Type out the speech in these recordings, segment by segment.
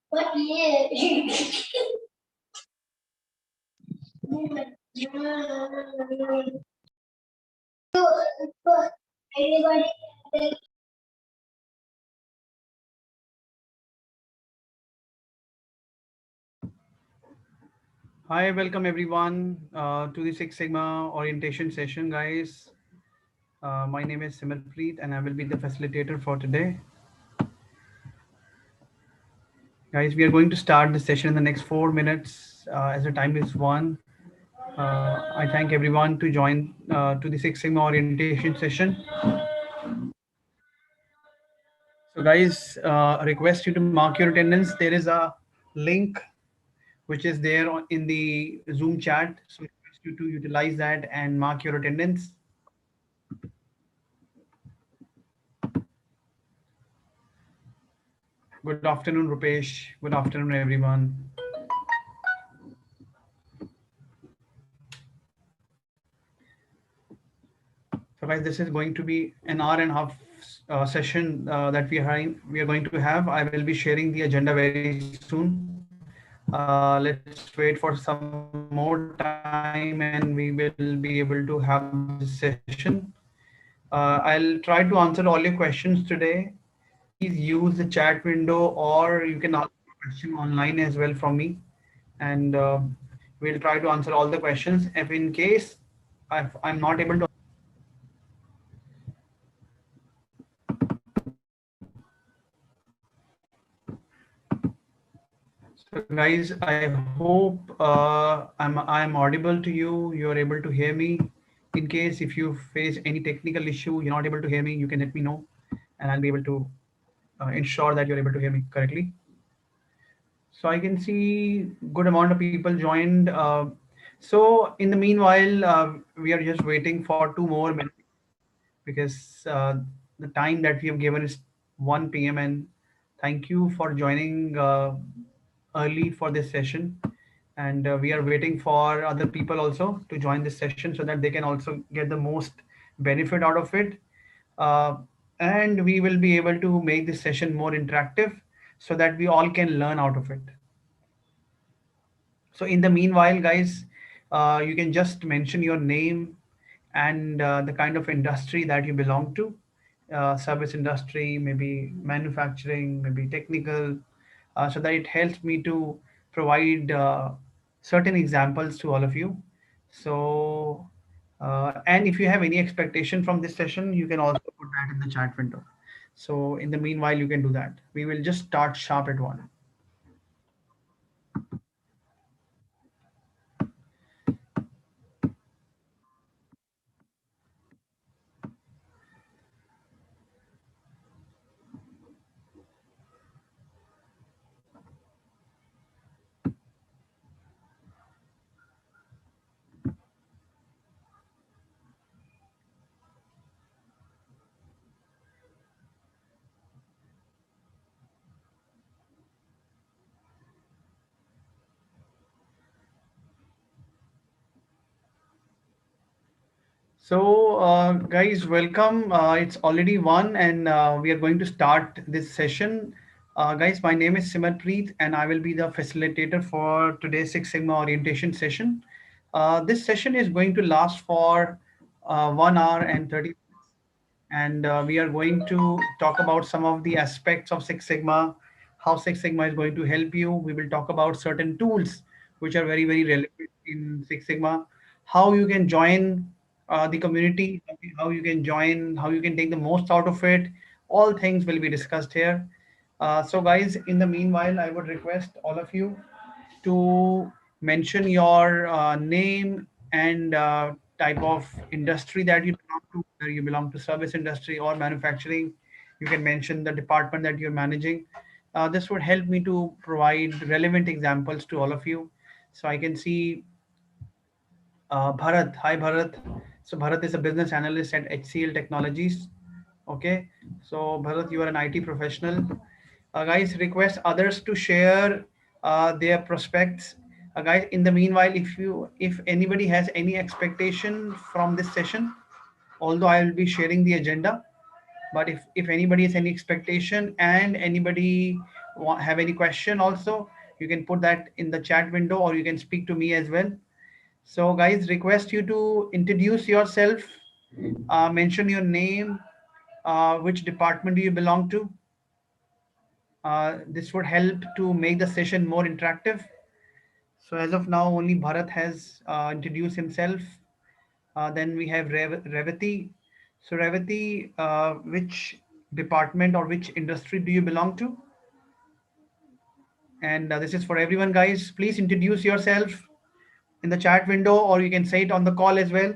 What is? Everybody. Hi, welcome everyone to the Six Sigma orientation session, guys. My name is Simarpreet and I will be the facilitator for today. Guys, we are going to start the session in the next 4 minutes as the time is 1. I thank everyone to join to the Six Sigma orientation session. So, guys, request you to mark your attendance. There is a link which is there in the Zoom chat. So, request you to utilize that and mark your attendance. Good afternoon, Rupesh. Good afternoon, everyone. So, guys, this is going to be an hour and a half session that we are going to have. I will be sharing the agenda very soon. Let's wait for some more time and we will be able to have this session. I'll try to answer all your questions today. Please use the chat window or you can ask a question online as well from me. And we'll try to answer all the questions. If in case I'm not able to answer all the questions, so guys, I hope I'm audible to you. You're able to hear me. In case if you face any technical issue, you're not able to hear me, you can let me know, and I'll be able to ensure that you're able to hear me correctly. So I can see good amount of people joined. So in the meanwhile, we are just waiting for 2 more minutes because the time that we have given is 1 p.m. and thank you for joining early for this session. And we are waiting for other people also to join this session so that they can also get the most benefit out of it. Uh, and we will be able to make this session more interactive so that we all can learn out of it. So in the meanwhile, guys, you can just mention your name and the kind of industry that you belong to. Service industry, maybe manufacturing, maybe technical, so that it helps me to provide certain examples to all of you. So, and if you have any expectation from this session, you can also put that in the chat window. So in the meanwhile, you can do that. We will just start sharp at 1. So, guys, welcome. It's already 1 and we are going to start this session. Guys, my name is Simarpreet and I will be the facilitator for today's Six Sigma orientation session. This session is going to last for 1 hour and 30 minutes. And we are going to talk about some of the aspects of Six Sigma, how Six Sigma is going to help you. We will talk about certain tools which are very, very relevant in Six Sigma, how you can join the community, how you can join, how you can take the most out of it. All things will be discussed here. So, guys, in the meanwhile, I would request all of you to mention your name and type of industry that you belong to, whether you belong to service industry or manufacturing. You can mention the department that you're managing. This would help me to provide relevant examples to all of you. So I can see Bharat. Hi, Bharat. So Bharat is a business analyst at HCL Technologies. Okay. So Bharat, you are an IT professional. Guys, request others to share their prospects. Guys, in the meanwhile, if anybody has any expectation from this session, although I will be sharing the agenda, but if anybody has any expectation and anybody have any question also, you can put that in the chat window or you can speak to me as well. So, guys, request you to introduce yourself, mention your name, which department do you belong to. This would help to make the session more interactive. So, as of now, only Bharat has introduced himself. Then we have Revati. So, Revati, which department or which industry do you belong to? And this is for everyone, guys. Please introduce yourself in the chat window or you can say it on the call as well.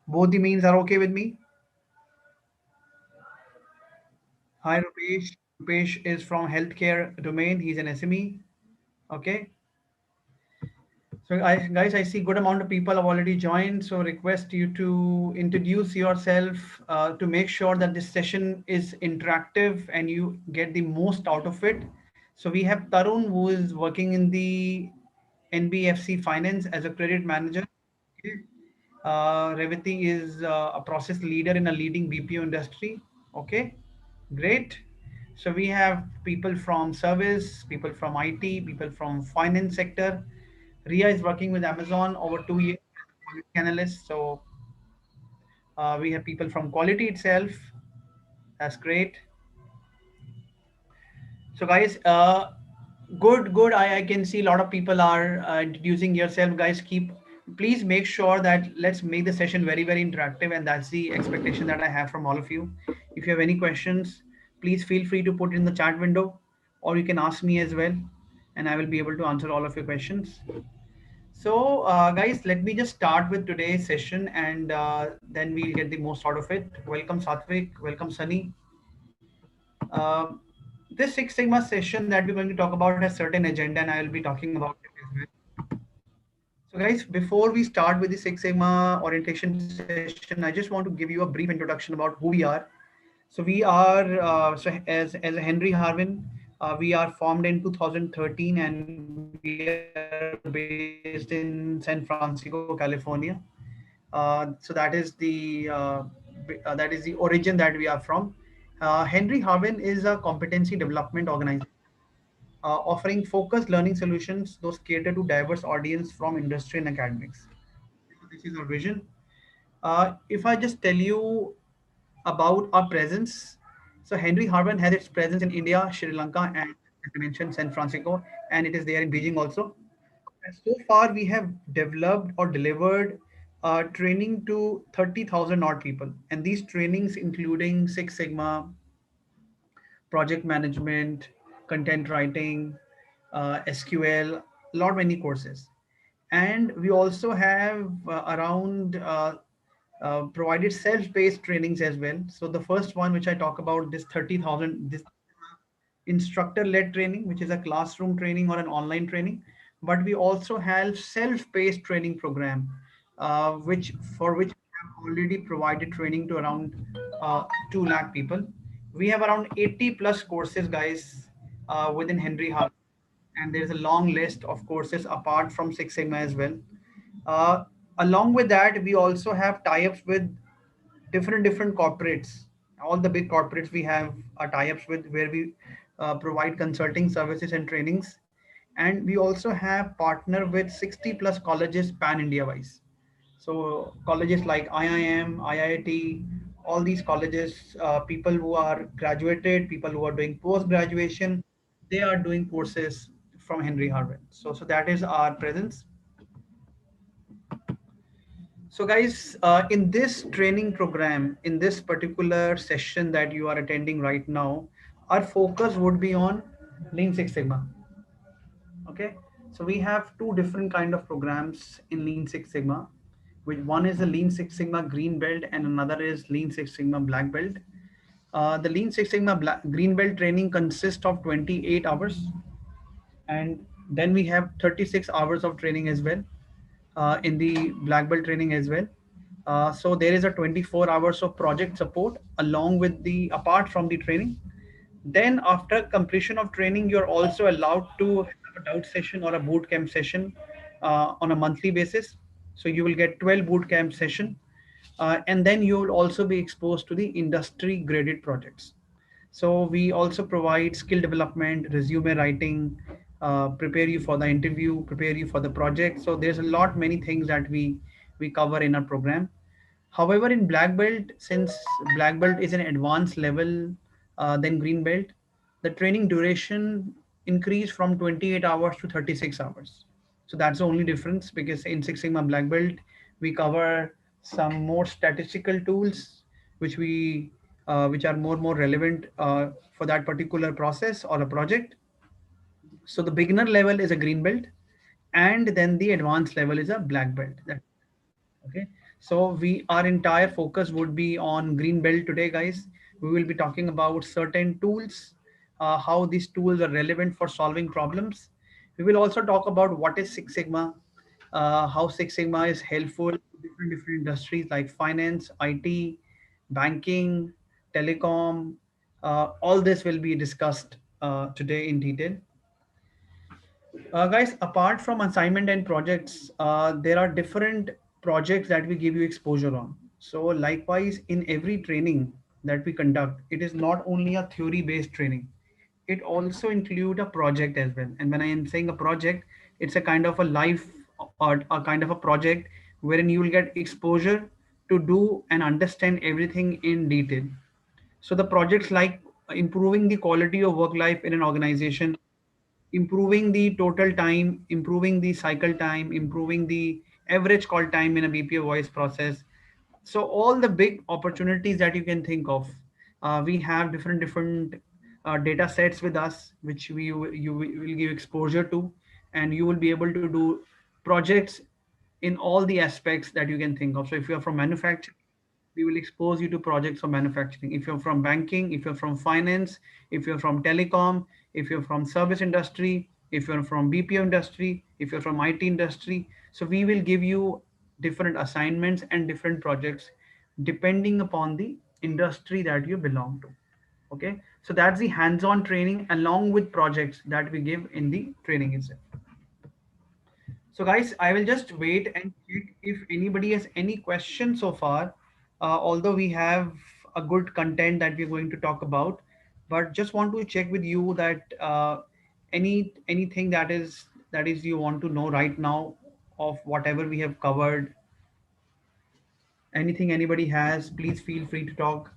Both the means are okay with me. Hi, Rupesh. Rupesh is from healthcare domain. He's an SME. Okay. So, guys, I see good amount of people have already joined. So, request you to introduce yourself to make sure that this session is interactive and you get the most out of it. So, we have Tarun who is working in the NBFC Finance as a credit manager. Okay. Revati is a process leader in a leading BPO industry. Okay, great. So we have people from service, people from IT, people from finance sector. Ria is working with Amazon over 2 years as a quality analyst. So we have people from quality itself. That's great. So guys, good. I can see a lot of people are introducing yourself. Guys, please make sure that let's make the session very interactive, and that's the expectation that I have from all of you. If you have any questions, please feel free to put in the chat window, or you can ask me as well, and I will be able to answer all of your questions. So, guys, let me just start with today's session, and then we'll get the most out of it. Welcome, Satvik. Welcome, Sunny. Uh, this Six Sigma session that we're going to talk about has certain agenda, and I will be talking about it as well. So, guys, before we start with the Six Sigma orientation session, I just want to give you a brief introduction about who we are. So, we are as a Henry Harvin, we are formed in 2013, and we are based in San Francisco, California. So that is the origin that we are from. Henry Harvin is a competency development organization offering focused learning solutions those cater to diverse audience from industry and academics. So this is our vision. If I just tell you about our presence, so Henry Harvin has its presence in India, Sri Lanka, and as I mentioned, San Francisco, and it is there in Beijing also. And so far, we have developed or delivered training to 30,000 odd people, and these trainings including Six Sigma, project management, content writing, SQL, lot many courses. And we also have around provided self-paced trainings as well. So the first one which I talk about, this 30,000, this instructor-led training, which is a classroom training or an online training. But we also have self-paced training program, which for which we have already provided training to around 2 lakh people. We have around 80 plus courses, guys, within Henry Hub, and there's a long list of courses apart from Six Sigma as well. Uh, Along with that, we also have tie-ups with different corporates. All the big corporates we have tie-ups with, where we provide consulting services and trainings, and we also have partner with 60 plus colleges pan India wise. So colleges like IIM, IIT, all these colleges, people who are graduated, people who are doing post graduation, they are doing courses from Henry Harvard. So that is our presence. So, guys, in this training program, in this particular session that you are attending right now, our focus would be on Lean Six Sigma. Okay. So we have two different kind of programs in Lean Six Sigma, which one is the Lean Six Sigma Green Belt and another is Lean Six Sigma Black Belt. The Lean Six Sigma Green Belt training consists of 28 hours, and then we have 36 hours of training as well in the Black Belt training as well. So there is a 24 hours of project support along with the apart from the training. Then after completion of training, you're also allowed to have a doubt session or a boot camp session on a monthly basis. So you will get 12 boot camp session, and then you will also be exposed to the industry graded projects. So we also provide skill development, resume writing, prepare you for the interview, prepare you for the project. So there's a lot many things that we cover in our program. However, in black belt, since black belt is an advanced level than green belt, the training duration increased from 28 hours to 36 hours. So that's the only difference, because in Six Sigma black belt, we cover some more statistical tools, which are more relevant for that particular process or a project. So the beginner level is a green belt, and then the advanced level is a black belt. Okay, so our entire focus would be on green belt today, guys. We will be talking about certain tools, how these tools are relevant for solving problems. We will also talk about what is Six Sigma, how Six Sigma is helpful in different industries like finance, IT, banking, telecom. All this will be discussed today in detail. Guys, apart from assignment and projects, there are different projects that we give you exposure on. So likewise, in every training that we conduct, it is not only a theory based training, it also include a project as well. And when I am saying a project, it's a kind of a life, or a kind of a project wherein you will get exposure to do and understand everything in detail. So the projects like improving the quality of work life in an organization, improving the total time, improving the cycle time, improving the average call time in a BPO voice process. So all the big opportunities that you can think of, we have different data sets with us, which will give exposure to, and you will be able to do projects in all the aspects that you can think of. So if you are from manufacturing, we will expose you to projects of manufacturing. If you're from banking, if you're from finance, if you're from telecom, if you're from service industry, if you're from BPO industry, if you're from IT industry, so we will give you different assignments and different projects depending upon the industry that you belong to. Okay, so that's the hands-on training along with projects that we give in the training itself. So guys, I will just wait and check if anybody has any questions so far. Although we have a good content that we're going to talk about, but just want to check with you that anything that is you want to know right now of whatever we have covered. Anything anybody has, please feel free to talk.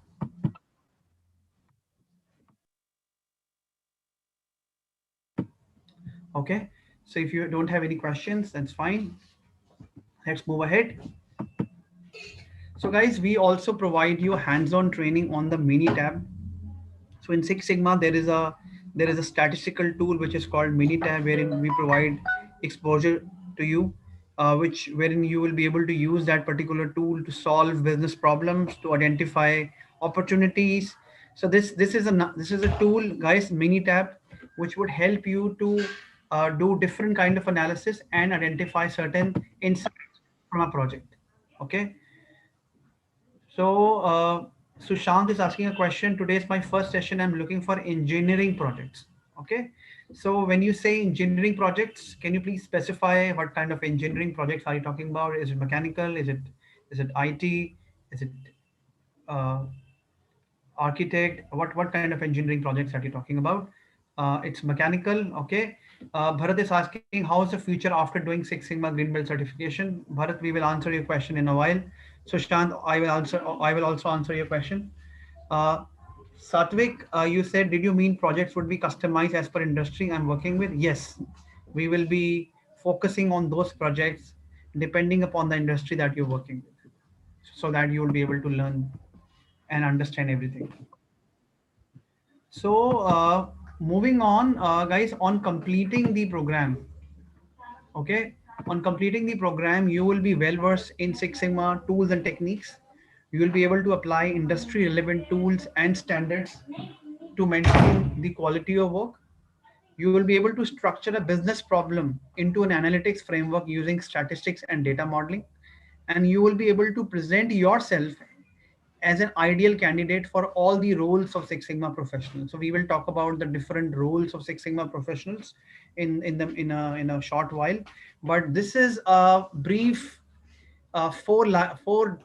Okay. So if you don't have any questions, that's fine. Let's move ahead. So guys, we also provide you hands-on training on the mini tab. So in Six Sigma, there is a statistical tool which is called Minitab, wherein we provide exposure to you, which wherein you will be able to use that particular tool to solve business problems, to identify opportunities. So this is a tool, guys, Minitab, which would help you to do different kind of analysis and identify certain insights from a project. Okay. So, Sushant is asking a question. Today is my first session. I'm looking for engineering projects. Okay. So, when you say engineering projects, can you please specify what kind of engineering projects are you talking about? Is it mechanical? Is it IT? Is it uh, architect? What kind of engineering projects are you talking about? It's mechanical. Okay. Bharat is asking, how is the future after doing Six Sigma Green Belt certification? Bharat, we will answer your question in a while. So Shant, I will also answer your question. Uh, Satvik, you said, did you mean projects would be customized as per industry I'm working with? Yes, we will be focusing on those projects depending upon the industry that you're working with, so that you will be able to learn and understand everything. So, moving on, guys, on completing the program. Okay. On completing the program, you will be well versed in Six Sigma tools and techniques. You will be able to apply industry relevant tools and standards to maintain the quality of work. You will be able to structure a business problem into an analytics framework using statistics and data modeling. And you will be able to present yourself as an ideal candidate for all the roles of Six Sigma professionals. So we will talk about the different roles of Six Sigma professionals in a short while. But this is a brief four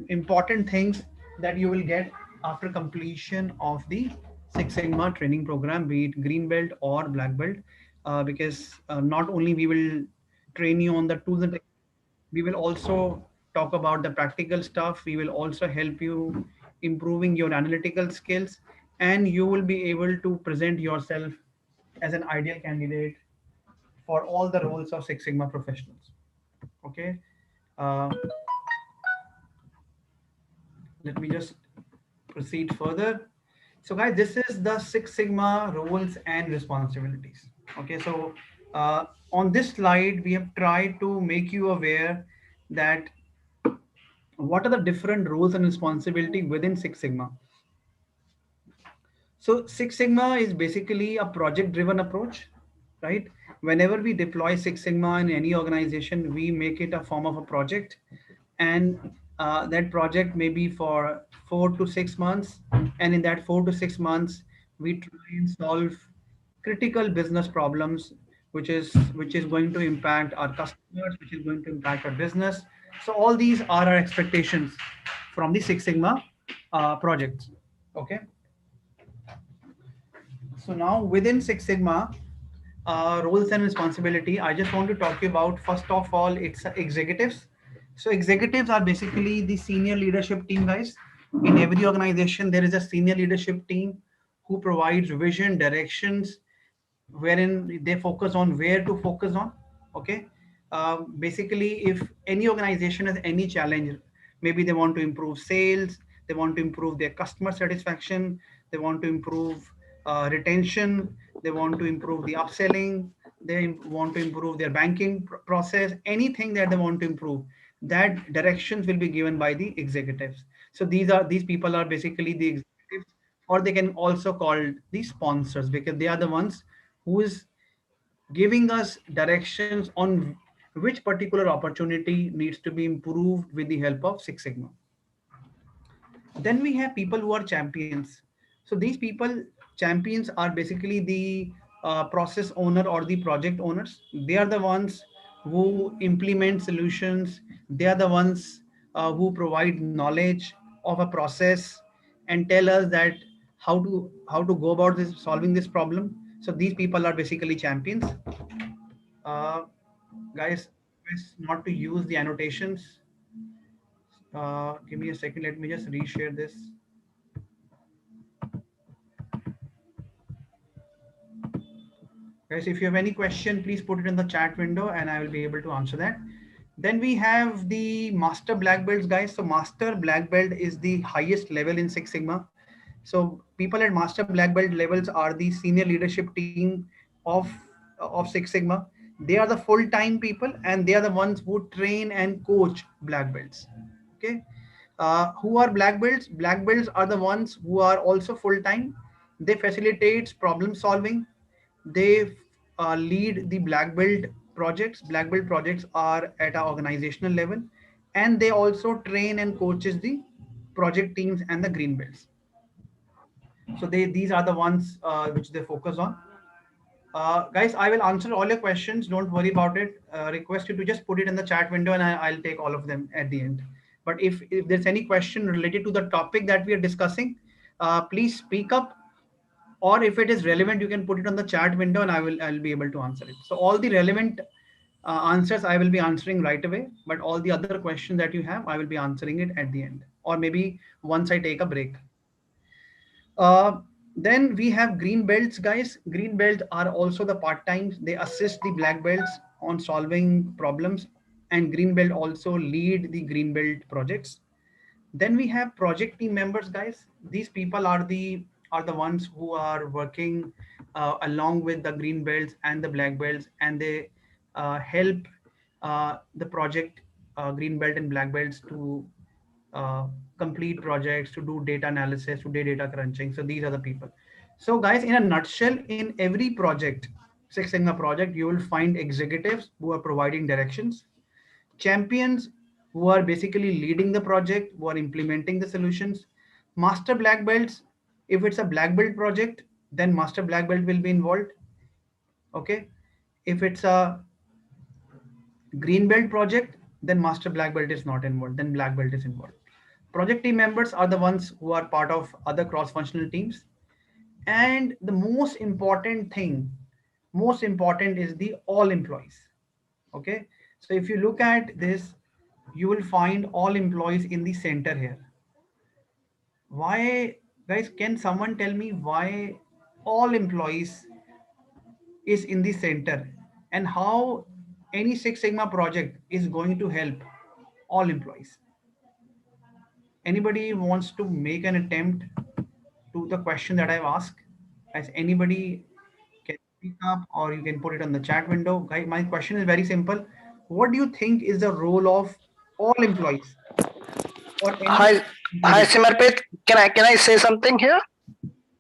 important things that you will get after completion of the Six Sigma training program, be it green belt or black belt, because not only we will train you on the tools and we will also talk about the practical stuff. We will also help you improving your analytical skills, and you will be able to present yourself as an ideal candidate for all the roles of Six Sigma professionals. Okay. Uh, Let me just proceed further. So, guys, this is the Six Sigma roles and responsibilities. Okay, so on this slide, we have tried to make you aware that what are the different roles and responsibility within Six Sigma. So Six Sigma is basically a project-driven approach, right? Whenever we deploy Six Sigma in any organization, we make it a form of a project, and that project may be for 4 to 6 months, and in that 4 to 6 months, we try and solve critical business problems, which is going to impact our customers, which is going to impact our business. So all these are our expectations from the Six Sigma projects. Okay. So now within Six Sigma, roles and responsibility, I just want to talk you about first of all, it's executives. So executives are basically the senior leadership team, guys. In every organization, there is a senior leadership team who provides vision, directions, wherein they focus on where to focus on. Okay. Basically, if any organization has any challenge, maybe they want to improve sales, they want to improve their customer satisfaction, they want to improve retention, they want to improve the upselling, they want to improve their banking process, anything that they want to improve, that directions will be given by the executives. So these people are basically the executives, or they can also call the sponsors, because they are the ones who is giving us directions on which particular opportunity needs to be improved with the help of Six Sigma. Then we have people who are champions. So these people, champions, are basically the process owner or the project owners. They are the ones who implement solutions. They are the ones who provide knowledge of a process and tell us that how to go about this solving this problem. So these people are basically champions. uh, Guys, not to use the annotations. Give me a second, let me just reshare this. Guys, if you have any question, please put it in the chat window and I will be able to answer that. Then we have the master black belts, guys. So master black belt is the highest level in Six Sigma. So people at master black belt levels are the senior leadership team of of Six Sigma. They are the full-time people, and they are the ones who train and coach black belts. Okay. Who are black belts? Black belts are the ones who are also full-time. They facilitate problem solving. They lead the black belt projects. Black belt projects are at our organizational level, and they also train and coaches the project teams and the green belts. So these are the ones which they focus on. Guys, I will answer all your questions. Don't worry about it. Request you to just put it in the chat window, and I'll take all of them at the end. But if there's any question related to the topic that we are discussing, please speak up. Or if it is relevant, you can put it on the chat window, and I'll be able to answer it. So all the relevant answers I will be answering right away. But all the other questions that you have, I will be answering it at the end, or maybe once I take a break. Uh, then we have green belts, guys. Green belts are also the part times. They assist the black belts on solving problems, and green belt also lead the green belt projects. Then we have project team members, guys. These people are the ones who are working along with the green belts and the black belts, and help the project green belt and black belts to uh, complete projects, to do data analysis, to do data crunching. So these are the people. So guys, in a nutshell, in every project, Six Sigma project, you will find executives who are providing directions, champions who are basically leading the project, who are implementing the solutions, master black belts. If it's a black belt project, then master black belt will be involved. Okay. If it's a green belt project, then master black belt is not involved, then black belt is involved. Project team members are the ones who are part of other cross-functional teams. And the most important is the all employees. Okay. So if you look at this, you will find all employees in the center here. Why, guys, can someone tell me why all employees is in the center and how any Six Sigma project is going to help all employees? Anybody wants to make an attempt to the question that I've asked? As anybody can speak up or you can put it on the chat window. Guys, my question is very simple. What do you think is the role of all employees or any Hi, hi, executive? Simarpit. Can I say something here?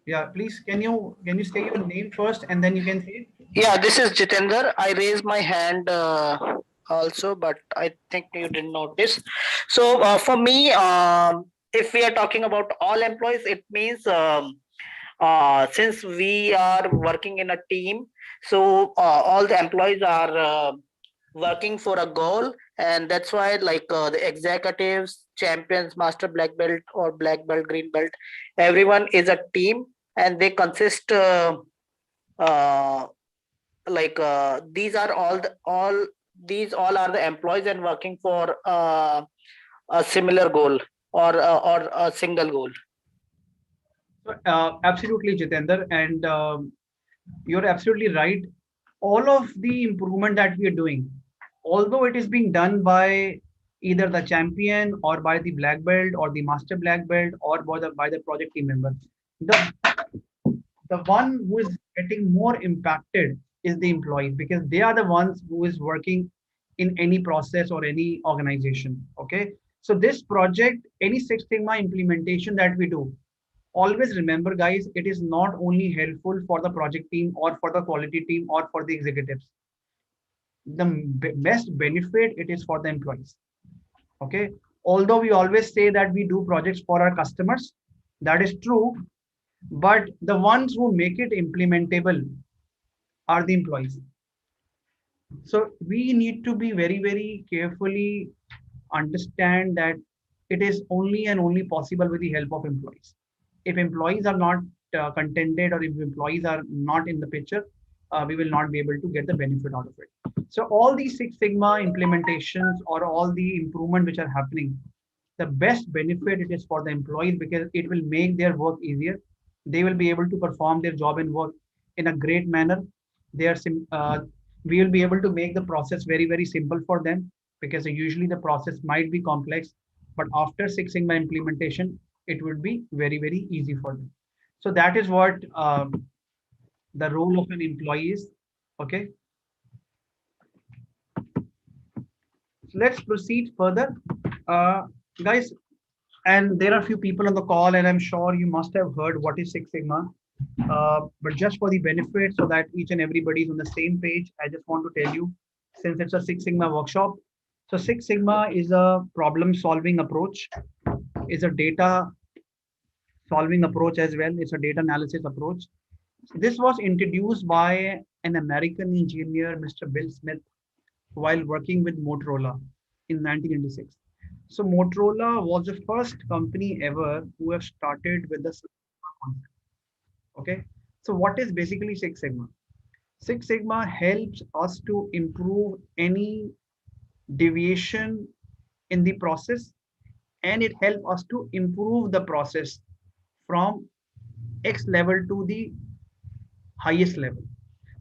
Yeah, please can you say your name first and then you can say it? Yeah, this is Jitender. I raised my hand also, but I think you didn't notice. So for me, if we are talking about all employees, it means since we are working in a team, so all the employees are working for a goal, and that's why like the executives, champions, master black belt or black belt, green belt, everyone is a team, and they consist. Uh, these are all these all are the employees and working for a similar goal or a single goal. So, absolutely, Jitender, and you're absolutely right. All of the improvement that we are doing, although it is being done by either the champion or by the black belt or the master black belt or by the project team member, the the one who is getting more impacted is the employees because they are the ones who is working in any process or any organization. Okay. So this project, any Six Sigma implementation that we do, always remember guys, it is not only helpful for the project team or for the quality team or for the executives. The best benefit it is for the employees. Okay. Although we always say that we do projects for our customers, that is true, but the ones who make it implementable are the employees. So we need to be very, very carefully understand that it is only and only possible with the help of employees. If employees are not contented or if employees are not in the picture, we will not be able to get the benefit out of it. So all these Six Sigma implementations or all the improvement which are happening, the best benefit it is for the employees because it will make their work easier. They will be able to perform their job and work in a great manner. They are we will be able to make the process very, very simple for them because usually the process might be complex, but after Six Sigma implementation, it would be very, very easy for them. So that is what the role of an employee is. Okay, so let's proceed further, guys. And there are a few people on the call, and I'm sure you must have heard what is Six Sigma. But just for the benefit, so that each and everybody is on the same page, I just want to tell you, since it's a Six Sigma workshop, so Six Sigma is a problem-solving approach, is a data solving approach as well. It's a data analysis approach. This was introduced by an American engineer, Mr. Bill Smith, while working with Motorola in 1996. So Motorola was the first company ever who have started with the Six Sigma concept. Okay. So what is basically Six Sigma? Six Sigma helps us to improve any deviation in the process, and it helps us to improve the process from X level to the highest level.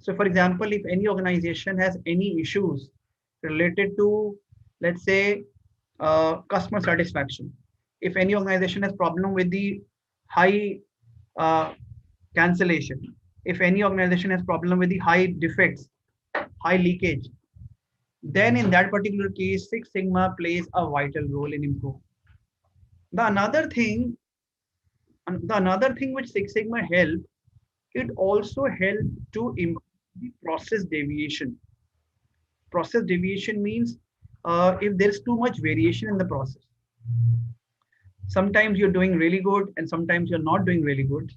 So for example, if any organization has any issues related to, let's say, customer satisfaction, if any organization has problem with the high uh, cancellation, if any organization has problem with the high defects, high leakage, then in that particular case, Six Sigma plays a vital role in improving. The another thing, the another thing which Six Sigma help, it also help to improve the process deviation. Process deviation means if there's too much variation in the process. Sometimes you're doing really good and sometimes you're not doing really good.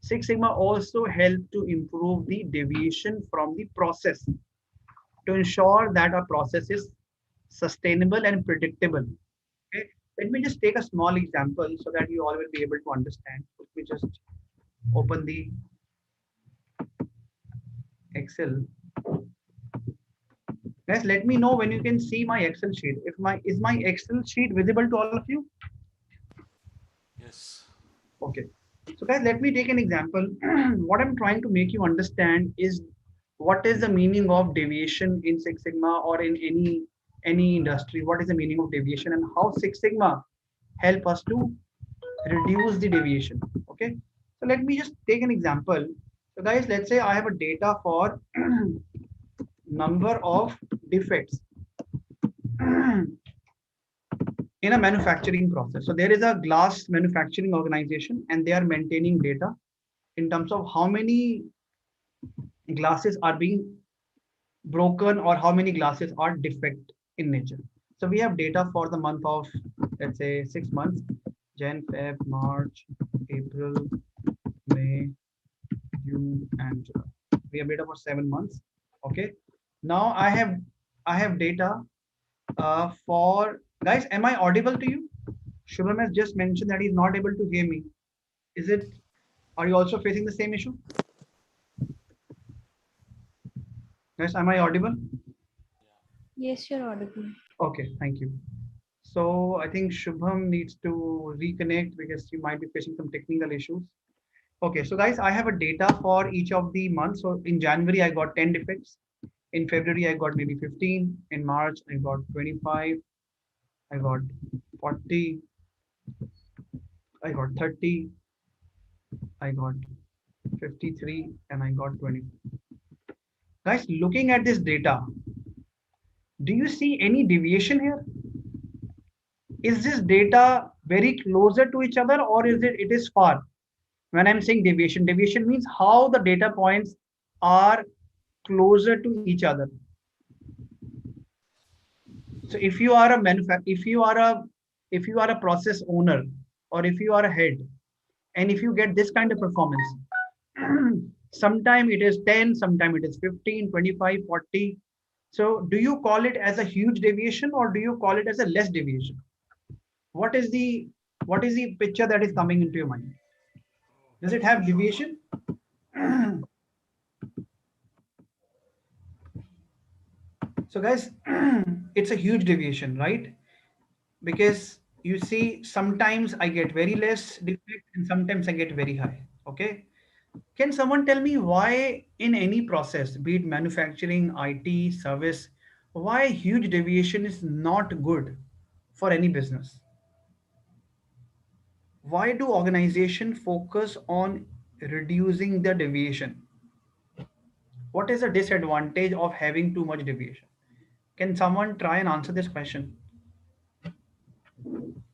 Six Sigma also help to improve the deviation from the process to ensure that our process is sustainable and predictable. Okay. Let me just take a small example so that you all will be able to understand. Let me just open the Excel. Guys, let me know when you can see my Excel sheet. If my is my Excel sheet visible to all of you? Yes. Okay. So guys, let me take an example. What I'm trying to make you understand is what is the meaning of deviation in Six Sigma or in any industry. What is the meaning of deviation and how Six Sigma help us to reduce the deviation. Okay. So let me just take an example. So guys, let's say I have a data for number of defects in a manufacturing process. So there is a glass manufacturing organization and they are maintaining data in terms of how many glasses are being broken or how many glasses are defect in nature. So we have data for the month of, let's say, 6 months, Jan, Feb, March, April, May, June, and July. We have data for 7 months. Okay. Now I have data for guys. Am I audible to you? Shubham has just mentioned that he's not able to hear me. Is it? Are you also facing the same issue? Guys, am I audible? Yes, you're audible. Okay, thank you. So I think Shubham needs to reconnect because he might be facing some technical issues. Okay, so guys, I have a data for each of the months. So in January, I got 10 defects. In February, I got maybe 15. In March, I got 25. I got 40. I got 30. I got 53 and I got 20. Guys, looking at this data, do you see any deviation here? Is this data very closer to each other or is it is far? When I'm saying deviation, deviation means how the data points are closer to each other. So if you are a if you are a process owner or if you are a head and if you get this kind of performance, sometime it is 10, sometime it is 15, 25, 40. So do you call it as a huge deviation or do you call it as a less deviation? What is the picture that is coming into your mind? Does it have deviation? So guys, it's a huge deviation, right? Because you see, sometimes I get very less defect and sometimes I get very high. Okay. Can someone tell me why in any process, be it manufacturing, IT, service, why huge deviation is not good for any business? Why do organizations focus on reducing the deviation? What is the disadvantage of having too much deviation? Can someone try and answer this question?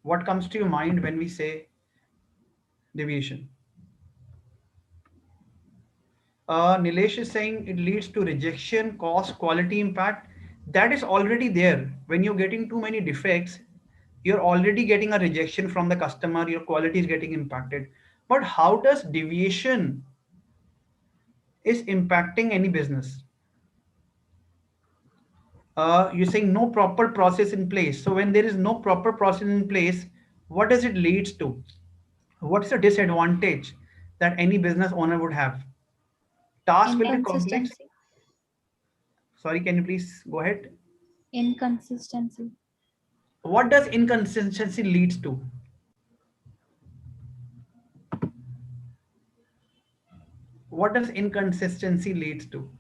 What comes to your mind when we say deviation? Nilesh is saying it leads to rejection, cost, quality impact. That is already there. When you're getting too many defects, you're already getting a rejection from the customer, your quality is getting impacted. But how does deviation is impacting any business? You're saying no proper process in place. So when there is no proper process in place, what does it leads to? What's the disadvantage that any business owner would have? Task will be complex. Inconsistency. Sorry, can you please go ahead? Inconsistency. What does inconsistency leads to? What does inconsistency leads to?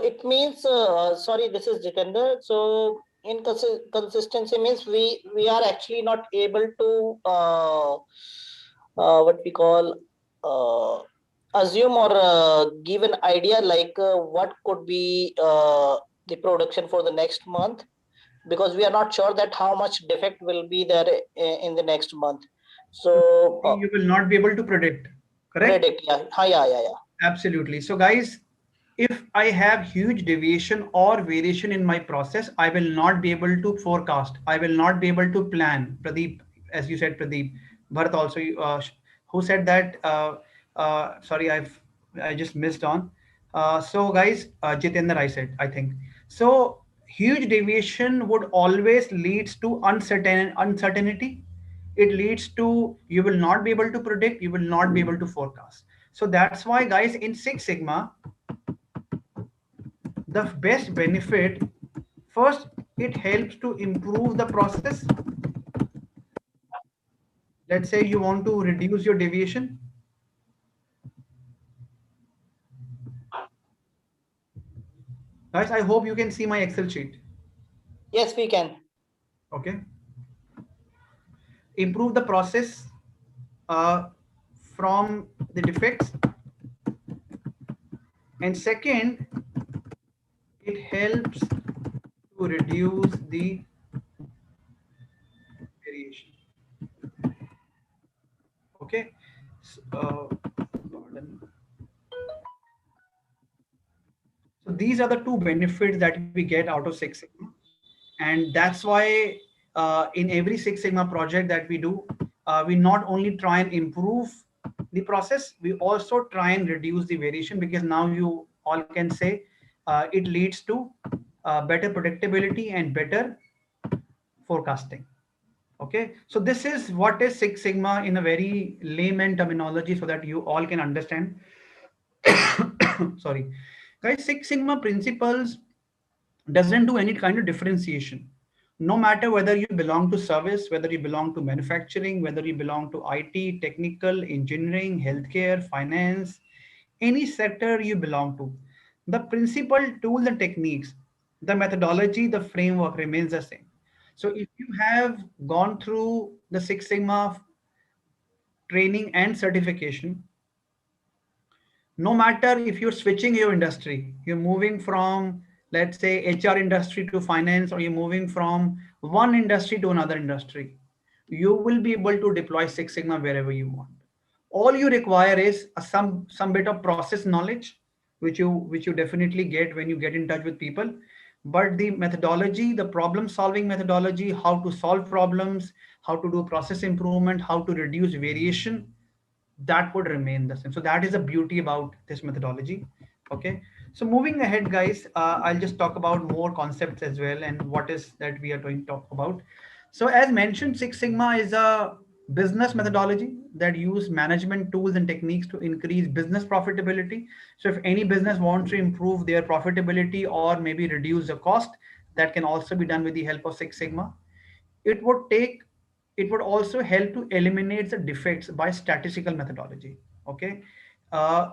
It means, sorry, this is Jitender. So inconsistency means we are actually not able to what we call assume or give an idea like what could be the production for the next month, because we are not sure that how much defect will be there in the next month. So So you will not be able to predict, correct? predict, yeah, yeah. Absolutely. So guys, if I have huge deviation or variation in my process, I will not be able to forecast. I will not be able to plan. Pradeep, as you said, Pradeep, Bharat also, who said that? Sorry, I just missed on. So guys, Jitendra, I said, I think. So huge deviation would always leads to uncertainty. It leads to you will not be able to predict, you will not be able to forecast. So that's why guys, in Six Sigma, the best benefit, first, it helps to improve the process. Let's say you want to reduce your deviation. Guys, I hope you can see my Excel sheet. Yes, we can. Okay. Improve the process uh, from the defects. And second, it helps to reduce the variation. Okay. Pardon. So these are the two benefits that we get out of Six Sigma. And that's why in every Six Sigma project that we do, we not only try and improve the process, we also try and reduce the variation, because now you all can say it leads to better predictability and better forecasting. Okay, so this is what is Six Sigma in a very layman terminology so that you all can understand. Sorry. Guys, Six Sigma principles doesn't do any kind of differentiation. No matter whether you belong to service, whether you belong to manufacturing, whether you belong to IT, technical, engineering, healthcare, finance, any sector you belong to, the principal tool, the techniques, the methodology, the framework remains the same. So if you have gone through the Six Sigma training and certification, no matter if you're switching your industry, you're moving from, let's say, HR industry to finance, or you're moving from one industry to another industry, you will be able to deploy Six Sigma wherever you want. All you require is some bit of process knowledge, which you definitely get when you get in touch with people. But the methodology, the problem solving methodology, how to solve problems, how to do process improvement, how to reduce variation, that would remain the same. So that is the beauty about this methodology. Okay. So moving ahead, guys, I'll just talk about more concepts as well and what is that we are going to talk about. So as mentioned, Six Sigma is a business methodology that use management tools and techniques to increase business profitability. So if any business wants to improve their profitability or maybe reduce the cost, that can also be done with the help of Six Sigma. It would take, it would also help to eliminate the defects by statistical methodology. Okay. uh,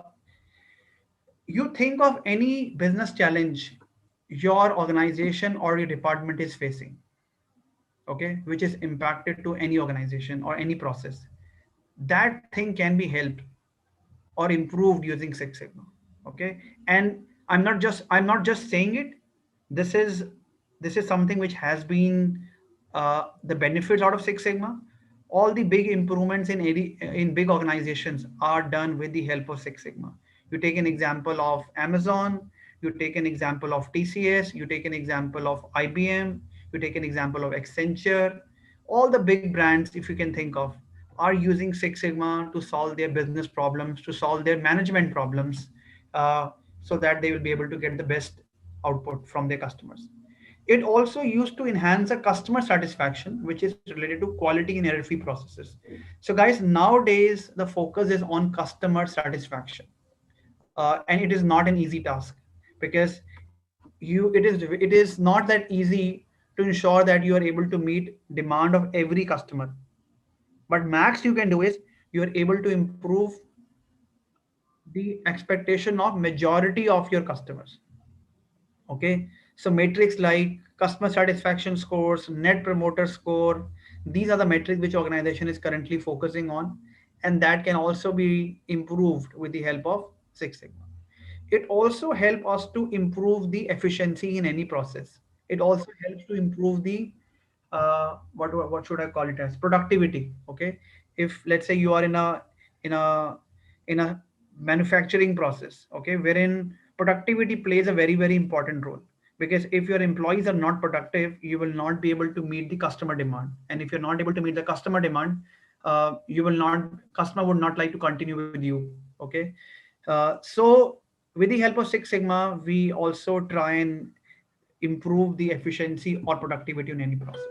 you think of any business challenge your organization or your department is facing, okay, which is impacted to any organization or any process, that thing can be helped or improved using Six Sigma. Okay. And I'm not just saying it. This is this is something which has been the benefits out of Six Sigma. All the big improvements in big organizations are done with the help of Six Sigma. You take an example of Amazon, you take an example of TCS, you take an example of IBM, you take an example of Accenture. All the big brands, if you can think of, are using Six Sigma to solve their business problems, to solve their management problems, so that they will be able to get the best output from their customers. It also used to enhance the customer satisfaction, which is related to quality and error-free processes. So, guys, nowadays the focus is on customer satisfaction, and it is not an easy task, because it is not that easy to ensure that you are able to meet demand of every customer. But max you can do is you are able to improve the expectation of majority of your customers. Okay. So metrics like customer satisfaction scores, net promoter score, these are the metrics which organization is currently focusing on. and that can also be improved with the help of Six Sigma. It also helps us to improve the efficiency in any process. It also helps to improve the what should I call it as productivity. Okay, if let's say you are in a in a manufacturing process, okay, wherein productivity plays a very important role, because if your employees are not productive, you will not be able to meet the customer demand, and if you're not able to meet the customer demand, you will not customer would not like to continue with you. Okay, so with the help of Six Sigma, we also try and improve the efficiency or productivity in any process.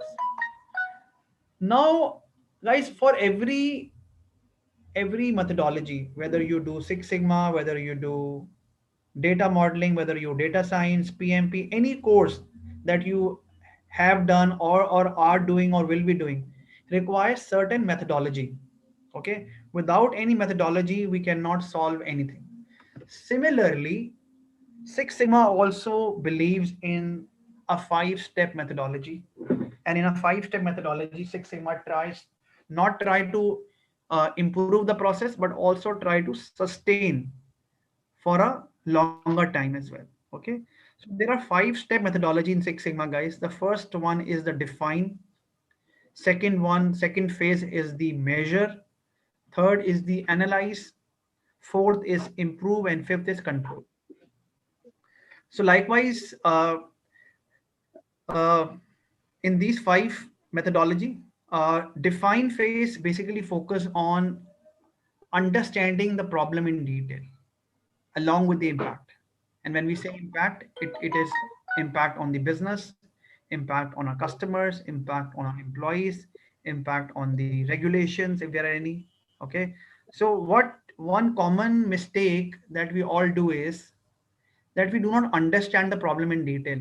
Now, guys, for every methodology, whether you do Six Sigma, whether you do data modeling, whether you data science, PMP, any course that you have done or are doing or will be doing, requires certain methodology. Okay, without any methodology, we cannot solve anything. Similarly, Six Sigma also believes in a five-step methodology. And in a five-step methodology, Six Sigma tries not try to improve the process, but also try to sustain for a longer time as well. Okay. So there are five-step methodology in Six Sigma, guys. The first one is the define. Second phase is the measure. Third is the analyze. Fourth is improve, and fifth is control. So likewise, uh, in these five methodology, define phase basically focus on understanding the problem in detail along with the impact. And when we say impact, it is impact on the business, impact on our customers, impact on our employees, impact on the regulations if there are any. Okay. So what one common mistake that we all do is that we do not understand the problem in detail,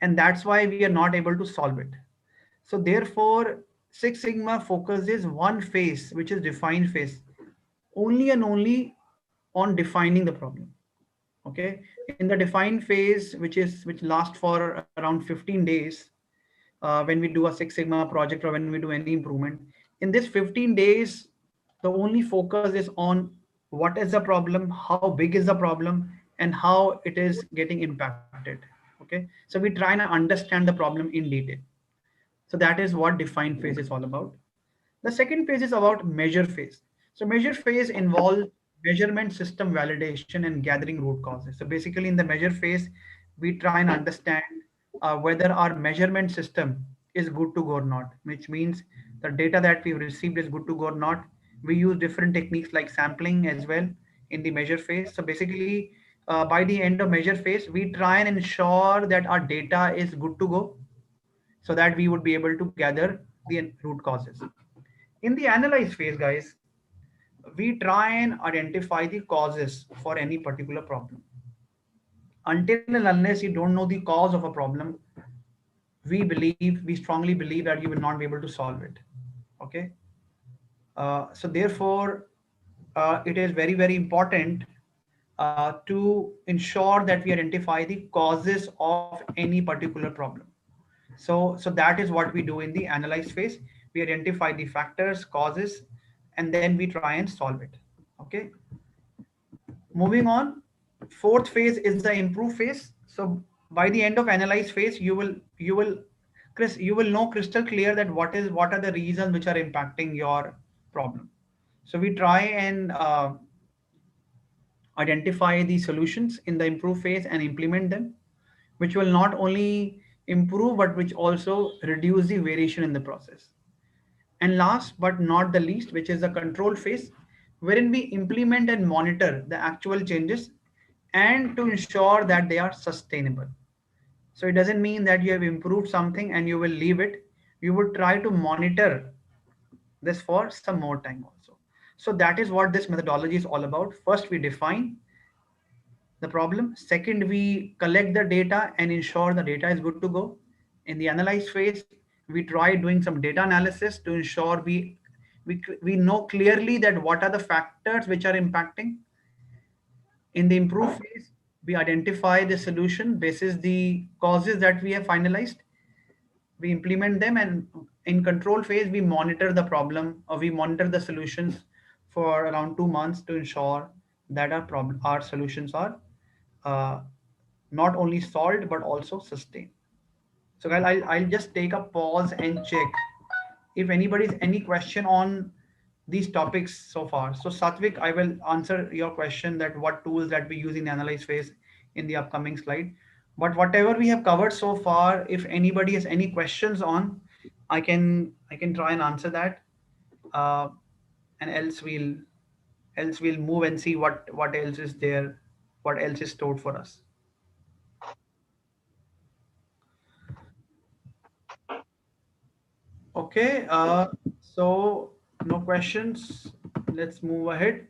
and that's why we are not able to solve it. So therefore, Six Sigma focuses one phase, which is define phase, only and only on defining the problem. Okay, in the define phase, which lasts for around 15 days, when we do a Six Sigma project or when we do any improvement, in this 15 days, the only focus is on what is the problem, how big is the problem, and how it is getting impacted. Okay, so we try and understand the problem in detail. So that is what define phase is all about. The second phase is about measure phase. So measure phase involves measurement system validation and gathering root causes. So basically in the measure phase, we try and understand whether our measurement system is good to go or not, which means the data that we've received is good to go or not. We use different techniques like sampling as well in the measure phase. So basically, by the end of measure phase, we try and ensure that our data is good to go so that we would be able to gather the root causes. In the analyze phase, guys, we try and identify the causes for any particular problem. Until and unless you don't know the cause of a problem, we strongly believe that you will not be able to solve it. Okay. So therefore, it is very important to ensure that we identify the causes of any particular problem. So that is what we do in the analyze phase. We identify the factors, causes, and then we try and solve it. Okay. Moving on, fourth phase is the improve phase. So by the end of analyze phase, you will know crystal clear that what are the reasons which are impacting your problem. So we try and identify the solutions in the improve phase and implement them, which will not only improve but which also reduce the variation in the process. And last but not the least, which is the control phase, wherein we implement and monitor the actual changes and to ensure that they are sustainable. So it doesn't mean that you have improved something and you will leave it. You would try to monitor this for some more time also. So that is what this methodology is all about. First, we define the problem. Second, we collect the data and ensure the data is good to go. In the analyze phase, we try doing some data analysis to ensure we know clearly that what are the factors which are impacting. In the improve phase, we identify the solution basis the causes that we have finalized. We implement them, and in control phase, we monitor the problem or we monitor the solutions for around 2 months to ensure that our solutions are uh, not only solved but also sustained. So guys, I'll just take a pause and check if anybody's any question on these topics so far. So Satvik, I will answer your question that what tools that we use in analyze phase in the upcoming slide. But whatever we have covered so far, if anybody has any questions on, I can try and answer that. Uh, and else we'll move and see what else is there, what else is stored for us. Okay, so no questions. Let's move ahead.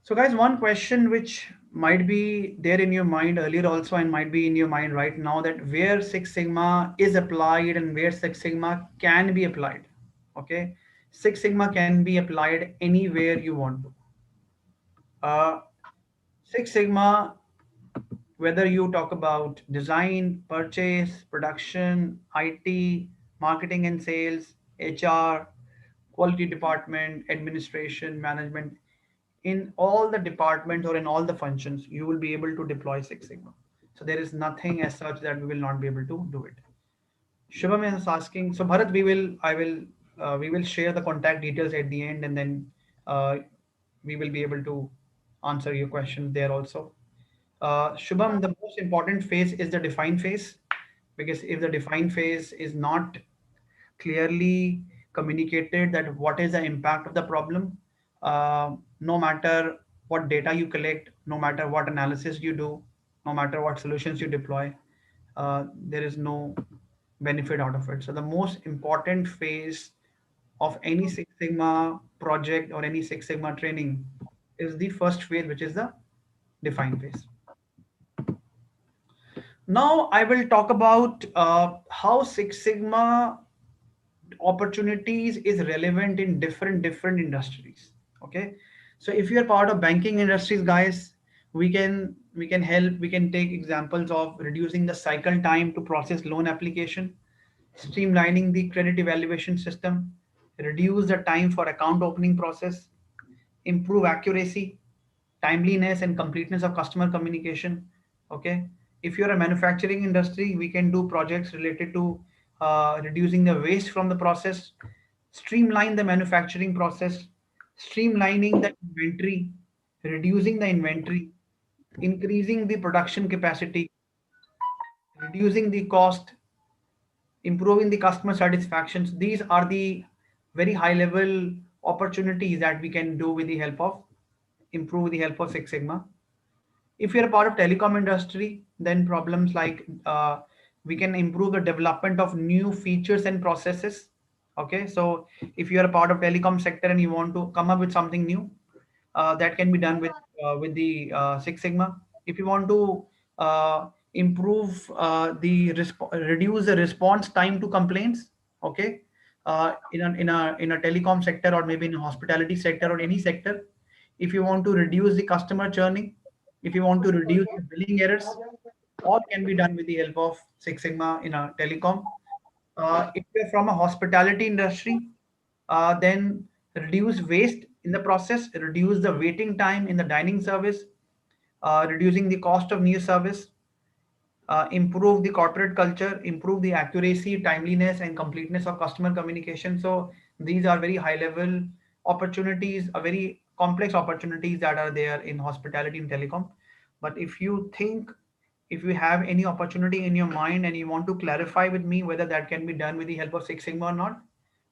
So, guys, one question which might be there in your mind earlier also and might be in your mind right now, that where Six Sigma is applied and where Six Sigma can be applied. Okay, Six Sigma can be applied anywhere you want to. Uh, Six Sigma, whether you talk about design, purchase, production, IT, marketing and sales, HR, quality department, administration, management, in all the departments or in all the functions, you will be able to deploy Six Sigma. So there is nothing as such that we will not be able to do it. Shubham is asking, so Bharat, we will share the contact details at the end, and then uh, we will be able to answer your question there also. Shubham, the most important phase is the define phase, because if the define phase is not clearly communicated that what is the impact of the problem, no matter what data you collect, no matter what analysis you do, no matter what solutions you deploy, there is no benefit out of it. So the most important phase of any Six Sigma project or any Six Sigma training is the first phase, which is the define phase. Now I will talk about how Six Sigma opportunities is relevant in different industries. Okay, so if you are part of banking industries, guys, we can take examples of reducing the cycle time to process loan application, streamlining the credit evaluation system, reduce the time for account opening process, improve accuracy, timeliness and completeness of customer communication. Okay, if you're a manufacturing industry, we can do projects related to reducing the waste from the process, streamline the manufacturing process, streamlining the inventory, reducing the inventory, increasing the production capacity, reducing the cost, improving the customer satisfactions. These are the very high level opportunities that we can do with the help of improve with the help of Six Sigma. If you're a part of telecom industry, then problems like we can improve the development of new features and processes. Okay, so if you're a part of telecom sector and you want to come up with something new, that can be done with the Six Sigma. If you want to improve reduce the response time to complaints, okay, in a telecom sector or maybe in a hospitality sector or any sector, if you want to reduce the customer churning, if you want to reduce the billing errors, all can be done with the help of Six Sigma in a telecom. If you're from a hospitality industry, then reduce waste in the process, reduce the waiting time in the dining service, reducing the cost of new service, improve the corporate culture, improve the accuracy, timeliness, and completeness of customer communication. So these are very high level opportunities, very complex opportunities that are there in hospitality and telecom. But if you have any opportunity in your mind and you want to clarify with me whether that can be done with the help of Six Sigma or not,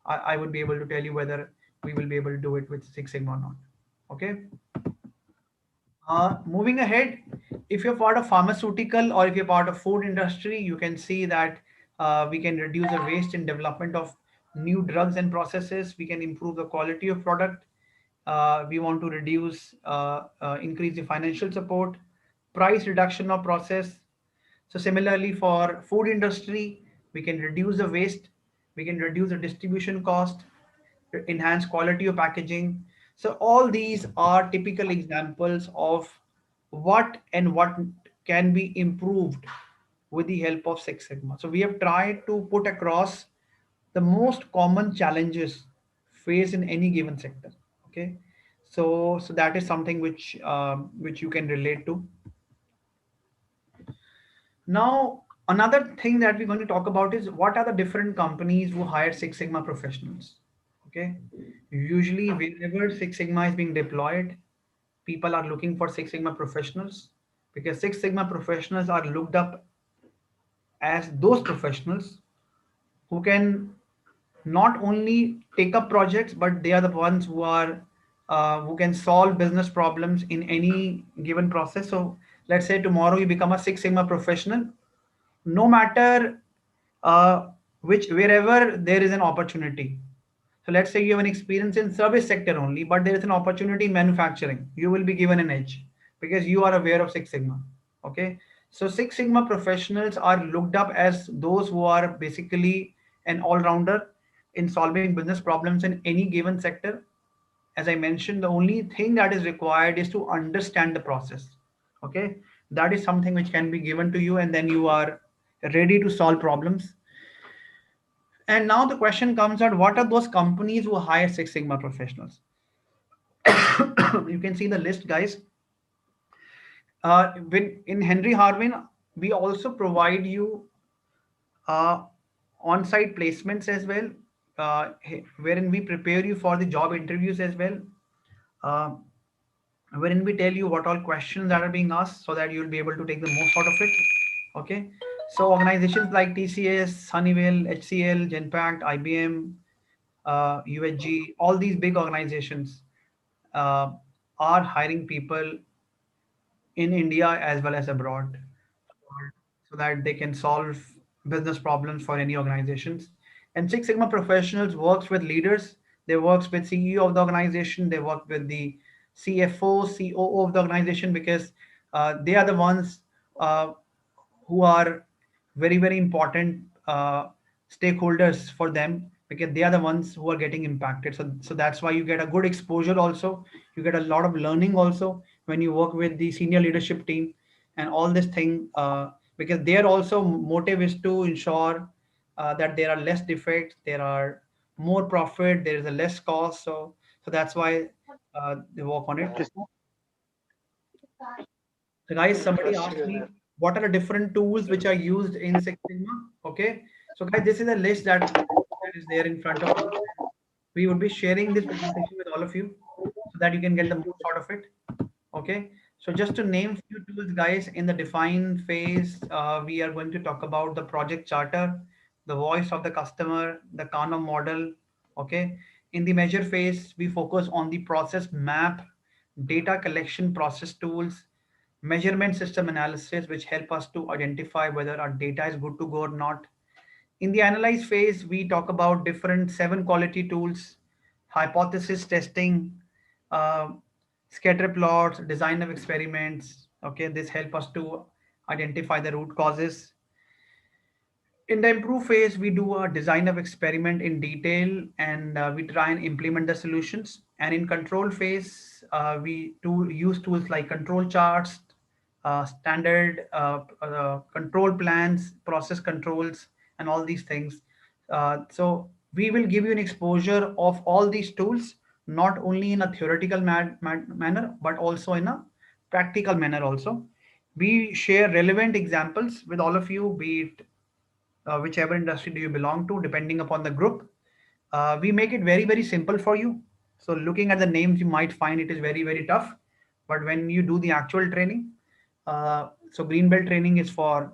I would be able to tell you whether we will be able to do it with Six Sigma or not. Okay. Moving ahead, if you're part of pharmaceutical or if you're part of food industry, you can see that we can reduce the waste in development of new drugs and processes. We can improve the quality of product. We want to increase the financial support, price reduction of process. So similarly for food industry, we can reduce the waste, we can reduce the distribution cost, enhance quality of packaging. So all these are typical examples of what can be improved with the help of Six Sigma. So we have tried to put across the most common challenges faced in any given sector. Okay. So that is something which you can relate to. Now, another thing that we're going to talk about is what are the different companies who hire Six Sigma professionals. Okay, usually whenever Six Sigma is being deployed, people are looking for Six Sigma professionals because Six Sigma professionals are looked up as those professionals who can not only take up projects, but they are the ones who can solve business problems in any given process. So let's say tomorrow you become a Six Sigma professional, no matter uh, which wherever there is an opportunity. So let's say you have an experience in service sector only, but there is an opportunity in manufacturing. You will be given an edge because you are aware of Six Sigma. Okay. So Six Sigma professionals are looked up as those who are basically an all-rounder in solving business problems in any given sector. As I mentioned, the only thing that is required is to understand the process. Okay. That is something which can be given to you, and then you are ready to solve problems. And now the question comes out, what are those companies who hire Six Sigma professionals? You can see the list, guys. In Henry Harvin, we also provide you uh, on-site placements as well, wherein we prepare you for the job interviews as well, uh, wherein we tell you what all questions that are being asked so that you'll be able to take the most out of it. Okay. So organizations like TCS, Honeywell, HCL, Genpact, IBM, UHG, all these big organizations uh, are hiring people in India as well as abroad so that they can solve business problems for any organizations. And Six Sigma professionals works with leaders. They works with CEO of the organization. They work with the CFO, COO of the organization because they are the ones uh, who are very important stakeholders for them because they are the ones who are getting impacted. So that's why you get a good exposure also. You get a lot of learning also when you work with the senior leadership team and all this thing because their also motive is to ensure that there are less defects, there are more profit, there is a less cost. So that's why they work on it. So guys, somebody asked me what are the different tools which are used in Six Sigma. Okay. So guys, this is a list that is there in front of you. We would be sharing this presentation with all of you so that you can get the most out of it. Okay. So just to name few tools, guys, in the define phase, we are going to talk about the project charter, the voice of the customer, the Kano model. Okay. In the measure phase, we focus on the process map, data collection process tools, measurement system analysis, which help us to identify whether our data is good to go or not. In the analyze phase, we talk about different 7 quality tools, hypothesis testing, uh, scatter plots, design of experiments. Okay, this help us to identify the root causes. In the improve phase, we do a design of experiment in detail and we try and implement the solutions. And in control phase, we do use tools like control charts, standard control plans, process controls, and all these things. So we will give you an exposure of all these tools, not only in a theoretical manner, but also in a practical manner also. We share relevant examples with all of you, be it whichever industry do you belong to, depending upon the group. We make it very simple for you. So looking at the names, you might find it is very tough. But when you do the actual training, so green belt training is for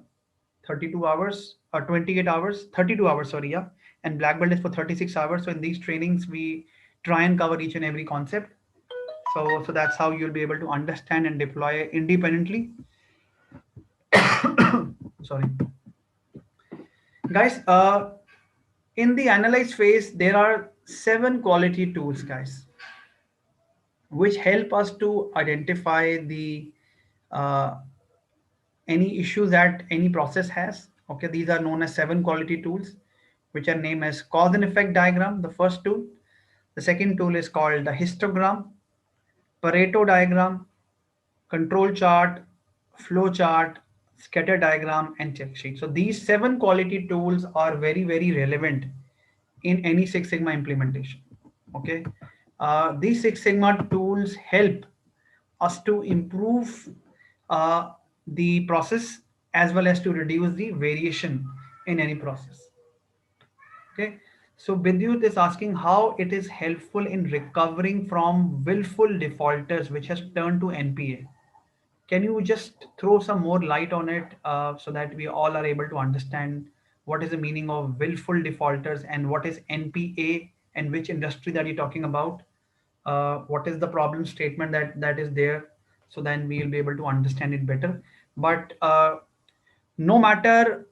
32 hours or 28 hours, 32 hours, sorry, yeah. And black belt is for 36 hours. So in these trainings, we try and cover each and every concept. So that's how you'll be able to understand and deploy independently. Sorry. Guys, in the analyze phase, there are 7 quality tools, guys, which help us to identify the uh, any issues that any process has. Okay, these are known as 7 quality tools, which are named as cause and effect diagram, the first tool. The second tool is called the histogram, Pareto diagram, control chart, flow chart, scatter diagram, and check sheet. So these 7 quality tools are very relevant in any Six Sigma implementation. Okay. These Six Sigma tools help us to improve uh, the process as well as to reduce the variation in any process. Okay, so Vidyut is asking how it is helpful in recovering from willful defaulters which has turned to NPA. Can you just throw some more light on it so that we all are able to understand what is the meaning of willful defaulters and what is NPA and which industry that you're talking about? What is the problem statement that is there? So then we will be able to understand it better. But no matter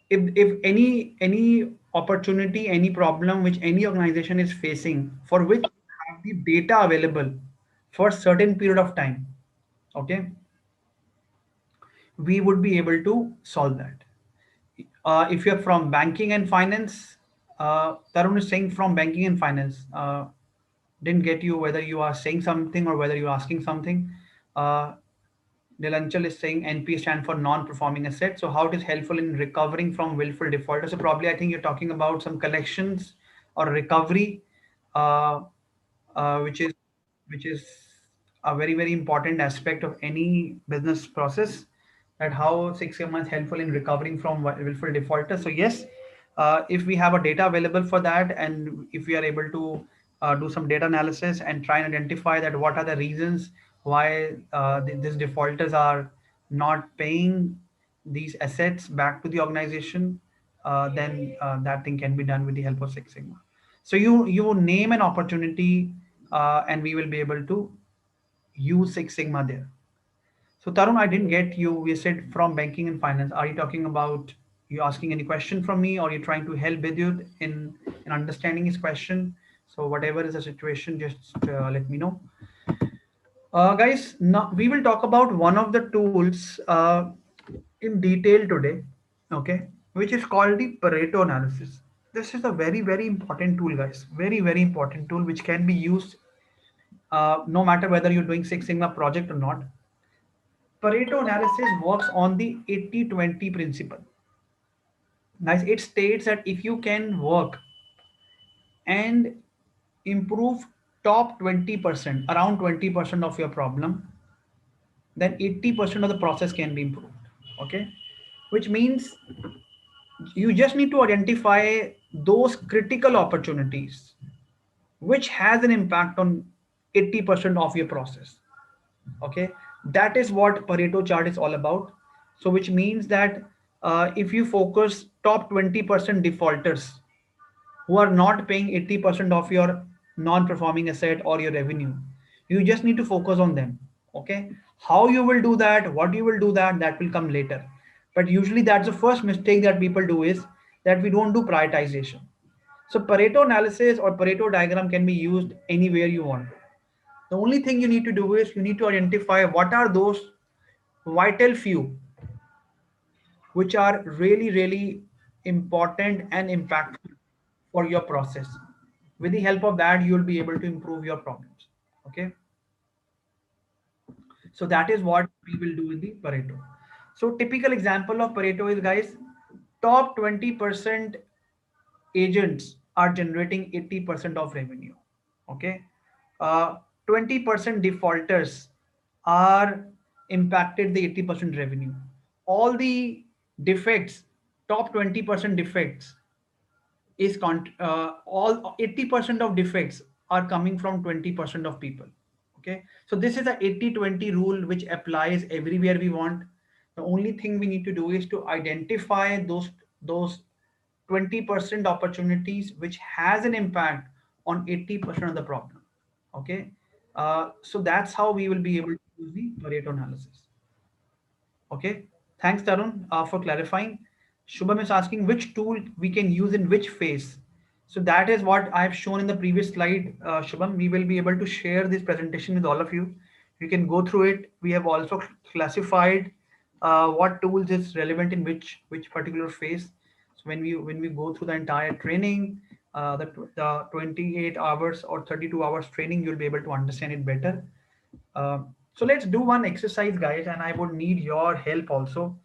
if any opportunity, any problem which any organization is facing for which have the data available for a certain period of time, okay, we would be able to solve that. If you're from banking and finance, Tarun is saying from banking and finance. Didn't get you whether you are saying something or whether you're asking something. Uh, Nilanchal is saying NP stand for non-performing asset. So how it is helpful in recovering from willful defaulters. So probably I think you're talking about some collections or recovery, uh, which is a very important aspect of any business process. That how 6 months helpful in recovering from willful defaulters. So yes, if we have a data available for that, and if we are able to do some data analysis and try and identify that what are the reasons why these defaulters are not paying these assets back to the organization, then that thing can be done with the help of Six Sigma. So you name an opportunity, and we will be able to use Six Sigma there. So Tarun, I didn't get you. We said from banking and finance. Are you talking about you asking any question from me, or you trying to help Vidyut in understanding his question? So whatever is the situation, just let me know. Guys, now we will talk about one of the tools in detail today, okay, which is called the Pareto analysis. This is a very important tool, guys. Very important tool which can be used no matter whether you're doing Six Sigma project or not. Pareto analysis works on the 80-20 principle. Guys, it states that if you can work and improve top 20%, around 20% of your problem, then 80% of the process can be improved. Okay, which means you just need to identify those critical opportunities which has an impact on 80% of your process. Okay, that is what Pareto chart is all about. So which means that if you focus top 20% defaulters who are not paying 80% of your non-performing asset or your revenue, you just need to focus on them. Okay, how you will do that, what you will do that will come later. But usually that's the first mistake that people do, is that we don't do prioritization. So Pareto analysis or Pareto diagram can be used anywhere you want. The only thing you need to do is you need to identify what are those vital few which are really important and impactful for your process. With the help of that, you will be able to improve your problems. Okay, so that is what we will do in the Pareto. So typical example of Pareto is, guys, top 20% agents are generating 80% of revenue. Okay, 20% defaulters are impacted the 80% revenue. All the defects, top 20% defects is all 80% of defects are coming from 20% of people. Okay, so this is a 80-20 rule which applies everywhere we want. The only thing we need to do is to identify those 20% opportunities which has an impact on 80% of the problem. Okay, so that's how we will be able to use the Pareto analysis. Okay, thanks Tarun for clarifying. Shubham is asking which tool we can use in which phase. So that is what I have shown in the previous slide, Shubham. We will be able to share this presentation with all of you. You can go through it. We have also classified what tools is relevant in which particular phase. So when we go through the entire training, the 28 hours or 32 hours training, you'll be able to understand it better. So let's do one exercise, guys, and I would need your help also,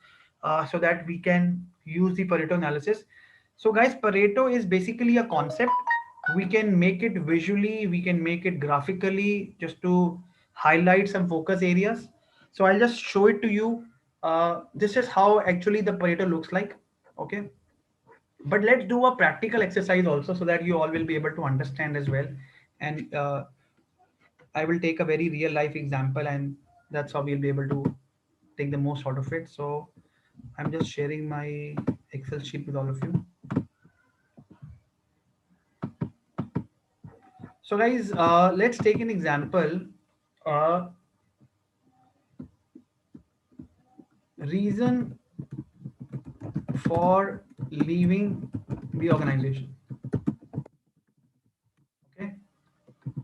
so that we can use the Pareto analysis. So, guys, Pareto is basically a concept We can make it visually, we can make it graphically, just to highlight some focus areas. So I'll just show it to you. This is how actually the Pareto looks like. Okay, but let's do a practical exercise also, so that you all will be able to understand as well. And I will take a very real life example, and that's how we'll be able to take the most out of it. So I'm just sharing my Excel sheet with all of you. So guys, let's take an example. Uh, Reason for leaving the organization. Okay,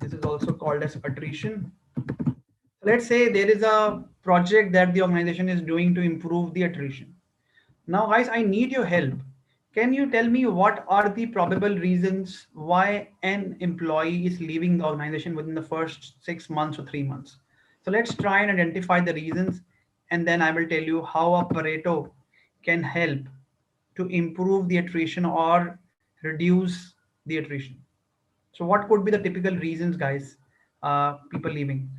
this is also called as attrition. Let's say there is a project that the organization is doing to improve the attrition. Now, guys, I need your help. Can you tell me what are the probable reasons why an employee is leaving the organization within the first 6 months or 3 months? So let's try and identify the reasons, and then I will tell you how a Pareto can help to improve the attrition or reduce the attrition. So what could be the typical reasons, guys? People leaving.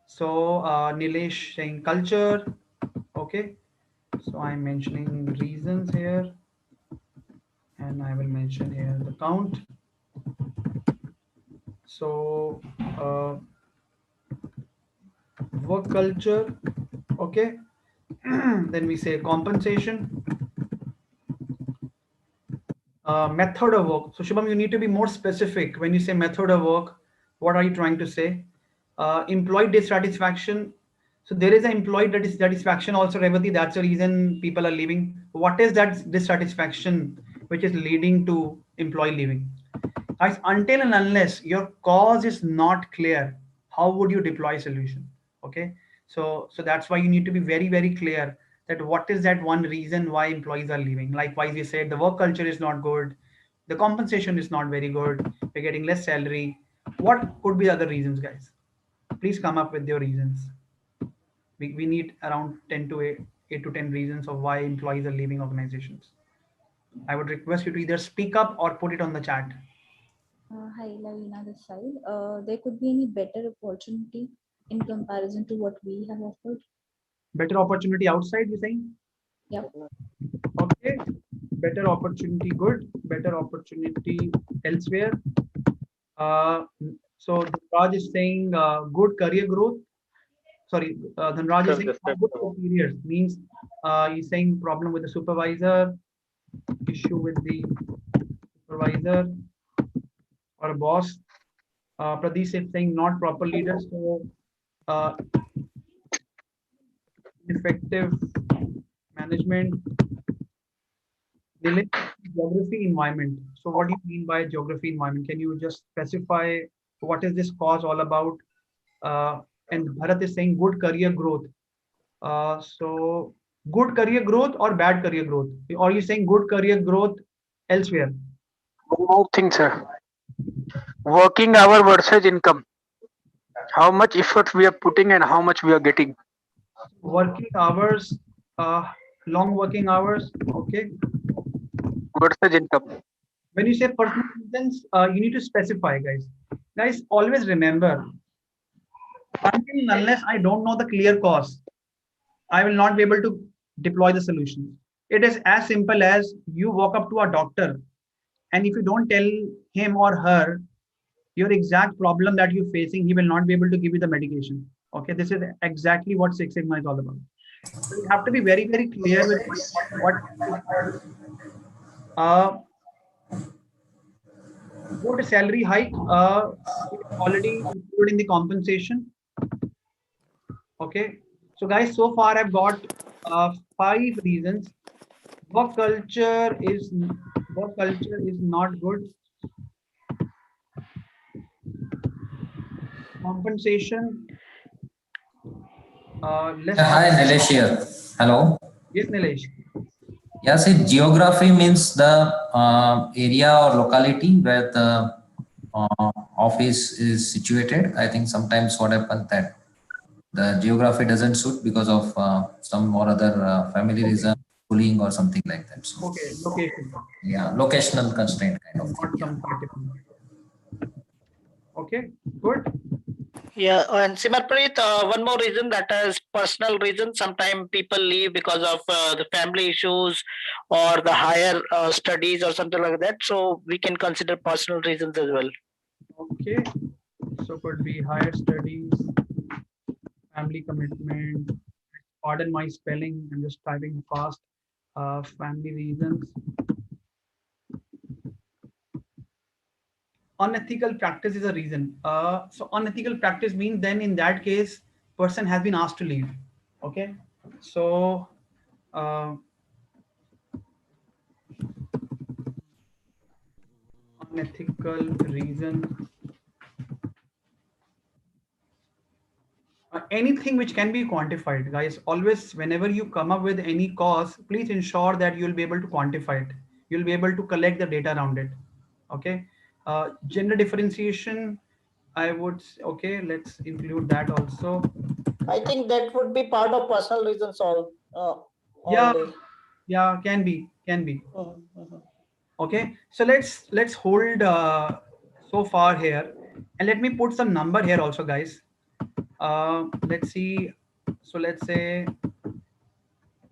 So Nilesh saying culture. Okay. So I'm mentioning reasons here, and I will mention here the count. So work culture. Okay. Then we say compensation. Method of work. So Shubham, you need to be more specific when you say method of work. What are you trying to say? Employee dissatisfaction. So there is an employee dissatisfaction also, Revati. That's the reason people are leaving. What is that dissatisfaction which is leading to employee leaving? Guys, until and unless your cause is not clear, how would you deploy solution? Okay, so that's why you need to be very clear that what is that one reason why employees are leaving. Likewise, we said the work culture is not good, the compensation is not very good, we're getting less salary. What could be other reasons, guys? Please come up with your reasons. We need around 10 to 8 to 10 reasons of why employees are leaving organizations. I would request you to either speak up or put it on the chat. Hi, Lavina this side. There could be any better opportunity in comparison to what we have offered. Better opportunity outside, you're saying? Yep. Okay, better opportunity, good. Better opportunity elsewhere. So Dhanraj is saying good career growth. Sorry, Dhanraj is saying good superiors, means he's saying problem with the supervisor, issue with the supervisor or a boss. Pradeep is saying not proper leaders, so uh, effective management. Nilesh, geography environment. So what do you mean by geography environment? Can you just specify what is this cause all about? And Bharat is saying good career growth. So good career growth or bad career growth? Or are you saying good career growth elsewhere? One more thing, sir. Working hour versus income. How much effort we are putting and how much we are getting. Working hours, uh, long working hours. Okay. Versus income. When you say personal reasons, you need to specify, guys. Guys, always remember, until and unless I don't know the clear cause, I will not be able to deploy the solution. It is as simple as you walk up to a doctor, and if you don't tell him or her your exact problem that you're facing, he will not be able to give you the medication. Okay, this is exactly what Six Sigma is all about. So you have to be very clear with what uh, good salary hike is already included in the compensation. Okay, so guys, so far I've got 5 reasons. Work culture is work culture is not good. Compensation less. Yeah, hi, Nilesh here. Hello. Yes, Nilesh. Yeah, see, geography means the area or locality where the office is situated. I think sometimes what happens that the geography doesn't suit because of some or other family Okay. reason, schooling or something like that. So, Okay. Location, yeah, locational constraint kind of thing. not Yeah. some particular. Okay, good. Yeah, and Simarpreet, one more reason, that is personal reason. Sometimes people leave because of the family issues or the higher studies or something like that. So we can consider personal reasons as well. Okay, so could be higher studies, family commitment. Pardon my spelling, I'm just typing fast. Family reasons. Unethical practice is a reason. So unethical practice means then in that case, person has been asked to leave. Okay, so uh, unethical reason. Anything which can be quantified, guys. Always, whenever you come up with any cause, please ensure that you'll be able to quantify it. You'll be able to collect the data around it. Okay. Gender differentiation. I would. Okay. Let's include that also. I think that would be part of personal reasons Yeah. only. Yeah. Can be. Can be. Mhm. Okay. So let's hold so far here, and let me put some number here also, guys. Let's see. So let's say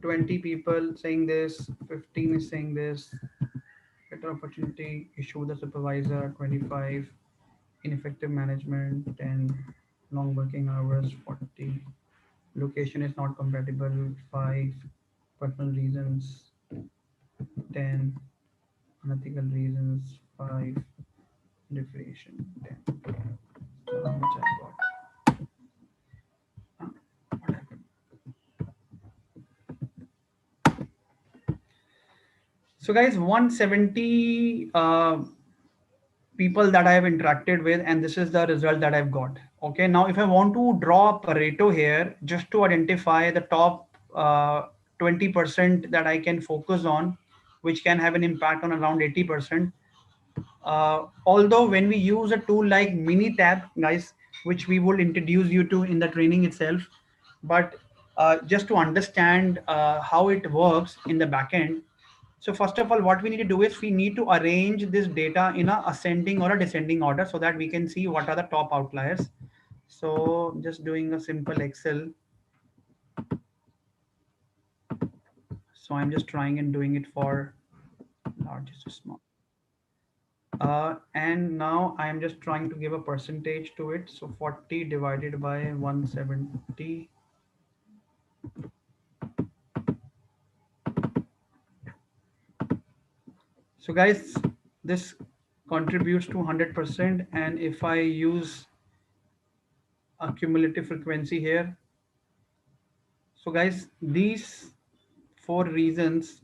20 people saying this, 15 is saying this, better opportunity, issue the supervisor, 25, ineffective management, 10, long working hours, 40, location is not compatible, 5, personal reasons, 10, unethical reasons, 5, deviation, 10. So how much I got? What happened? So guys, 170 people that I have interacted with, and this is the result that I've got. Okay, now if I want to draw a Pareto here, just to identify the top 20% that I can focus on, which can have an impact on around 80%. Although when we use a tool like Minitab, guys, which we will introduce you to in the training itself, but just to understand how it works in the backend. So first of all, what we need to do is we need to arrange this data in a ascending or a descending order so that we can see what are the top outliers. So just doing a simple Excel. So I'm just trying and doing it for largest to small. And now I'm just trying to give a percentage to it. So 40 divided by 170. So guys, this contributes to 100%. And if I use a cumulative frequency here, so guys, these 4 reasons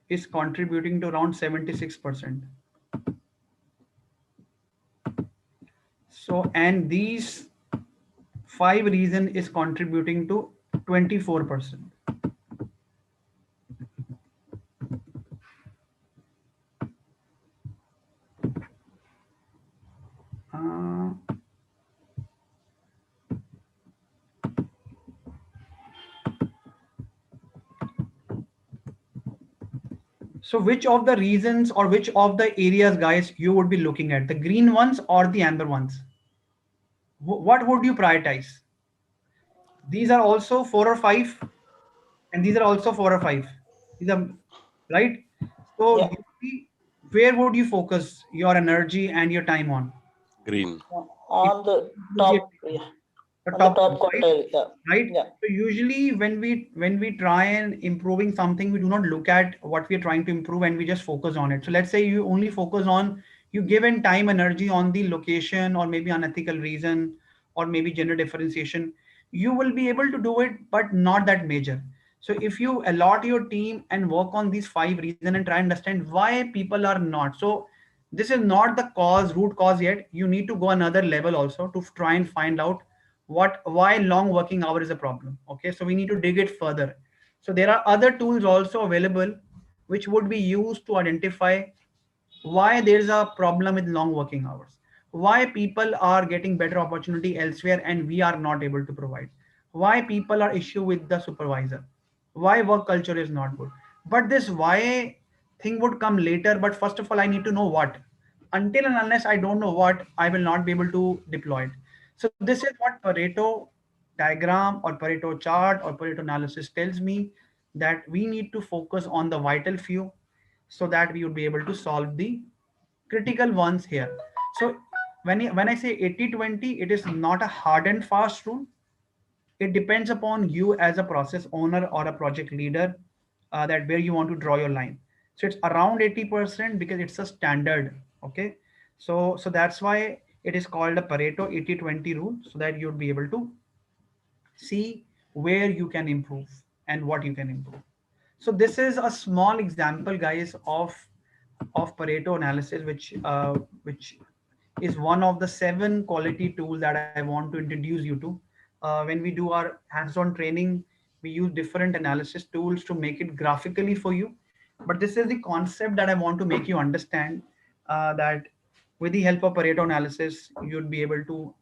is contributing to around 76%. So, and these 5 reason is contributing to 24%. Uh, so which of the reasons or which of the areas, guys, you would be looking at, the green ones or the amber ones? What would you prioritize? These are also 4 or 5, and these are also 4 or 5. These are right. So Yeah. usually, where would you focus your energy and your time on? Green. It On the would be top, yeah, the on the top top ones, right? quartile, yeah, Right. yeah. So usually when we try and improving something, we do not look at what we're trying to improve and we just focus on it. So let's say you only focus on, you give in time energy on the location or maybe unethical reason or maybe gender differentiation, you will be able to do it, but not that major. So if you allot your team and work on these 5 reasons and try and understand why people are not, so this is not the root cause yet. You need to go another level also to try and find out why long working hour is a problem. Okay, so we need to dig it further. So there are other tools also available which would be used to identify why there's a problem with long working hours, why people are getting better opportunity elsewhere and we are not able to provide, why people are issue with the supervisor, why work culture is not good. But this why thing would come later. But first of all, I need to know until and unless I don't know what, I will not be able to deploy it. So this is what Pareto diagram or Pareto chart or Pareto analysis tells me, that we need to focus on the vital few so that we would be able to solve the critical ones here. So when I say 80-20, it is not a hard and fast rule. It depends upon you as a process owner or a project leader, that where you want to draw your line. So it's around 80% because it's a standard. Okay, so that's why it is called a Pareto 80-20 rule, so that you'll be able to see where you can improve and what you can improve. So this is a small example, guys, of Pareto analysis, which is one of the 7 quality tools that I want to introduce you to. When we do our hands-on training, we use different analysis tools to make it graphically for you. But this is the concept that I want to make you understand, that with the help of Pareto analysis, you'll be able to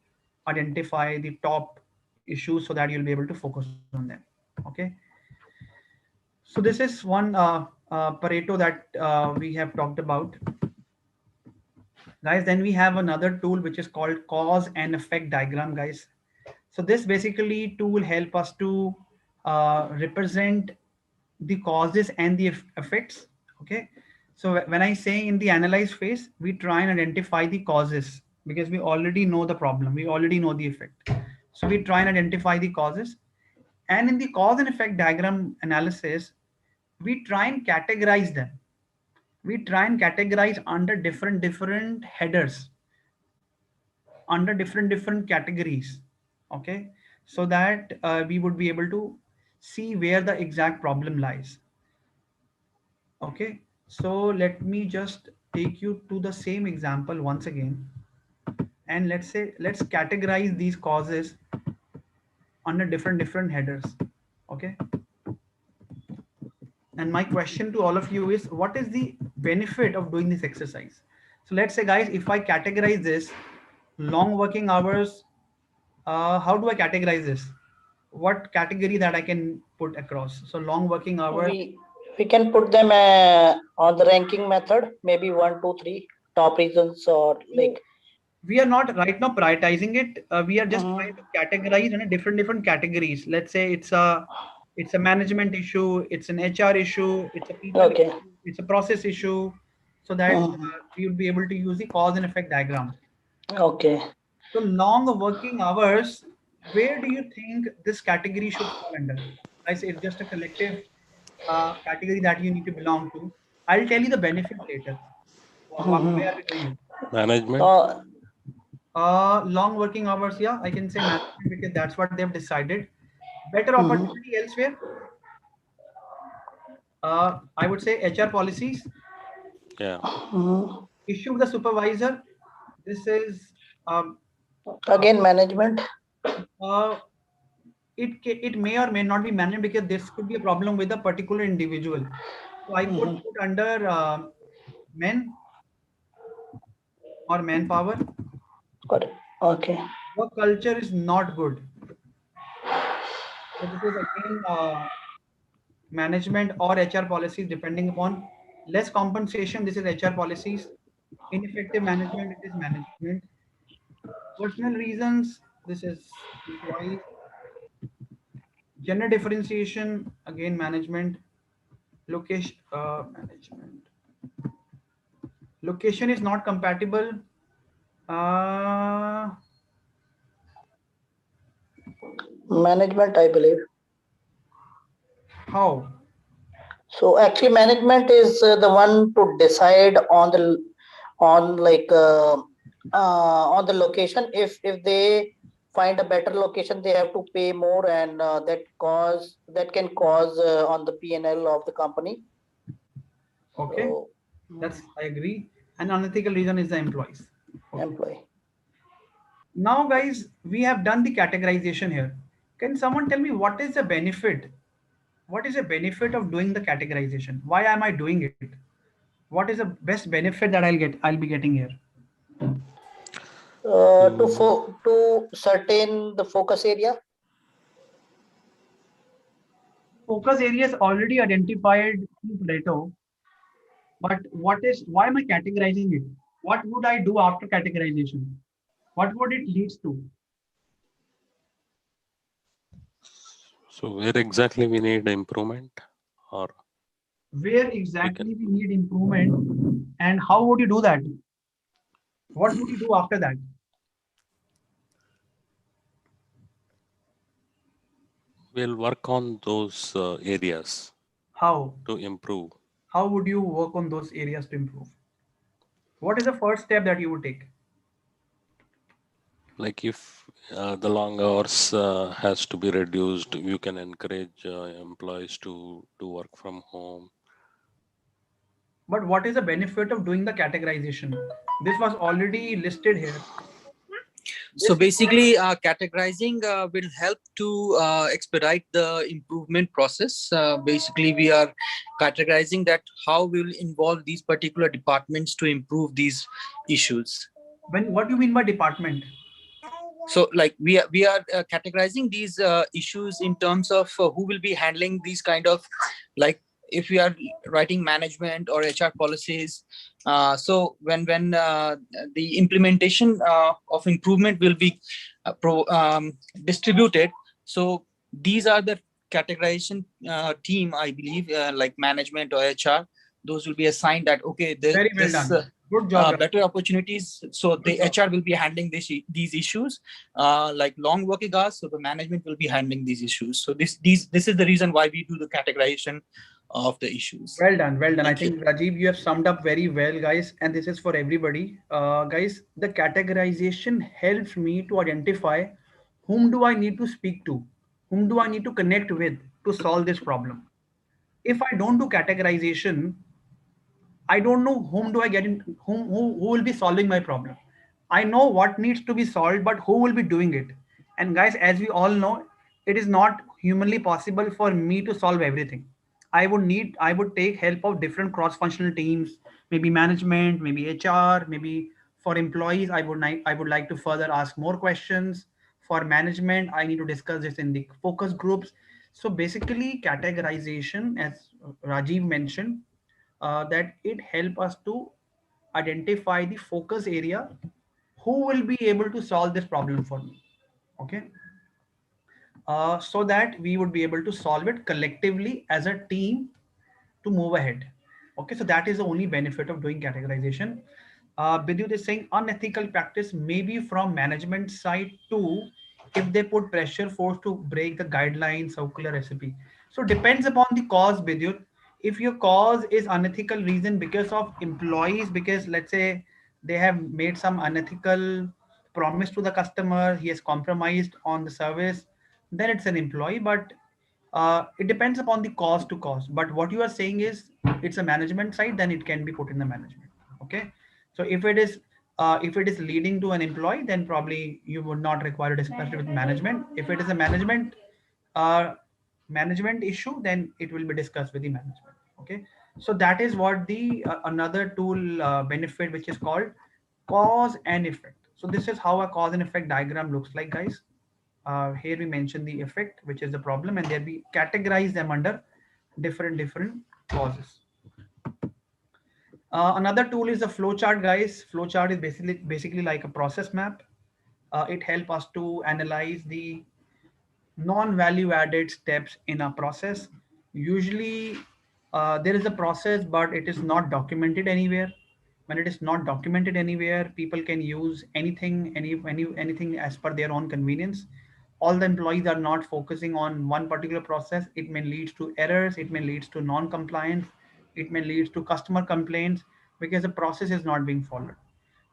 identify the top issues so that you'll be able to focus on them. Okay. So this is one Pareto that we have talked about, guys. Then we have another tool which is called cause and effect diagram, guys. So this basically tool help us to represent the causes and the effects. Okay. So when I say in the analyze phase, we try and identify the causes because we already know the problem, we already know the effect. So we try and identify the causes, and in the cause and effect diagram analysis, we try and categorize them. We try and categorize under different headers, under different categories. Okay, so that we would be able to see where the exact problem lies. Okay, so let me just take you to the same example once again, and let's categorize these causes under different headers. Okay, and my question to all of you is, what is the benefit of doing this exercise? So let's say, guys, if I categorize this long working hours, how do I categorize this? What category that I can put across? So long working hours. We can put them on the ranking method, maybe 1, 2, 3 top reasons, or like We are not right now prioritizing it. We are just trying to categorize in a different categories. Let's say it's a management issue, it's an HR issue, it's a people okay. issue, it's a process issue, so that we will be able to use the cause and effect diagram. Okay. So long working hours, where do you think this category should fall under? I say it's just a collective category that you need to belong to. I'll tell you the benefit later. Why are we doing it? Management. Long working hours, yeah, I can say management because that's what they've decided. Better opportunity elsewhere. I would say HR policies. Yeah. Issue the supervisor. This is Again, management. uh, it may or may not be managed because this could be a problem with a particular individual. So I could put under men or manpower. Got it. Okay. Work culture is not good. So this is again management or HR policies depending upon. Less compensation, this is HR policies. Ineffective management, it is management. Personal reasons, this is employees. Gender differentiation, again management. Location management. Location is not compatible. Uh, Management, I believe. how? So actually, management is the one to decide on the on like on the location. If they find a better location, they have to pay more, and that can cause on the P&L of the company. Okay, So, that's I agree. And unethical reason is the employees. Okay. employee. Now, guys, we have done the categorization here. Can someone tell me what is the benefit? What is the benefit of doing the categorization? Why am I doing it? What is the best benefit that I'll be getting here? To certain the focus area. Focus areas already identified in Pareto, but why am I categorizing it? What would I do after categorization? What would it leads to? So where exactly we need improvement, or Where exactly we need improvement, and how would you do that? What would you do after that? we'll work on those areas How? to improve. How would you work on those areas to improve? What is the first step that you would take? Like if the long hours has to be reduced, you can encourage employees to work from home. But what is the benefit of doing the categorization? This was already listed here. So basically, categorizing will help to expedite the improvement process. Basically, we are categorizing that how we will involve these particular departments to improve these issues. What do you mean by department? So like we are categorizing these issues in terms of who will be handling these kind of, like if we are writing management or HR policies. So when the implementation of improvement will be distributed, so these are the categorization team, I believe, like management or HR. Those will be assigned that okay, Very well this done. Good job. better opportunities. So the Good job. HR will be handling these issues, like long working hours. So the management will be handling these issues. So this is the reason why we do the categorization of the issues. Well done, well done. I Thank you. think Rajiv, you have summed up very well, guys, and this is for everybody. Guys, the categorization helps me to identify whom do I need to speak to, whom do I need to connect with to solve this problem. If I don't do categorization, I don't know whom do I get in, who will be solving my problem. I know what needs to be solved, but who will be doing it? And guys, as we all know, it is not humanly possible for me to solve everything. I would take help of different cross-functional teams, maybe management, maybe HR, maybe for employees, I would like to further ask more questions. For management, I need to discuss this in the focus groups. So basically, categorization, as Rajiv mentioned, that it help us to identify the focus area who will be able to solve this problem for me. Okay, so that we would be able to solve it collectively as a team to move ahead. Okay, so that is the only benefit of doing categorization. Bidyut is saying unethical practice maybe from management side too, if they put pressure force to break the guideline circular recipe. So depends upon the cause, Bidyut. If your cause is unethical reason because of employees, because let's say they have made some unethical promise to the customer, he has compromised on the service, then it's an employee. But it depends upon the cost to cost. But what you are saying is it's a management side, then it can be put in the management. Okay, so if it is leading to an employee, then probably you would not require to discuss it with management. If it is a uh, management issue, then it will be discussed with the management. Okay, so that is what the another tool benefit, which is called cause and effect. So this is how a cause and effect diagram looks like, guys. Here we mention the effect, which is the problem, and there we categorize them under different causes. Another tool is a flowchart, guys. Flowchart is basically like a process map. It helps us to analyze the non-value added steps in a process. Usually there is a process, but it is not documented anywhere. When it is not documented anywhere, people can use anything as per their own convenience. All the employees are not focusing on one particular process. It may lead to errors, it may lead to non-compliance, it may lead to customer complaints because the process is not being followed.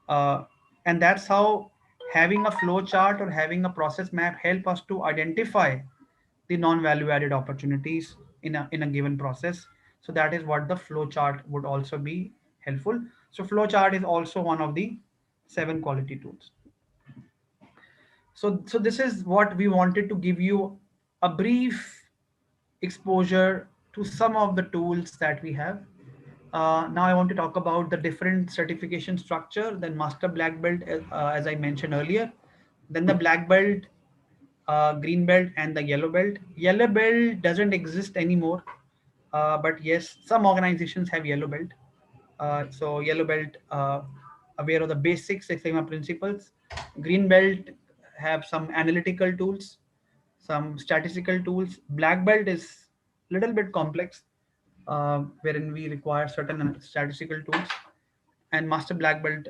uh, and that's how having a flow chart or having a process map help us to identify the non-value added opportunities in a given process. So that is what the flow chart would also be helpful. So flow chart is also one of the 7 quality tools. So this is what we wanted to give you a brief exposure to some of the tools that we have. Now I want to talk about the different certification structure, then master black belt, as I mentioned earlier, then the black belt, green belt, and the yellow belt. Yellow belt doesn't exist anymore, but yes, some organizations have yellow belt. So yellow belt aware of the basic Six Sigma principles. Green belt have some analytical tools, some statistical tools. Black belt is little bit complex, wherein we require certain statistical tools, and master black belt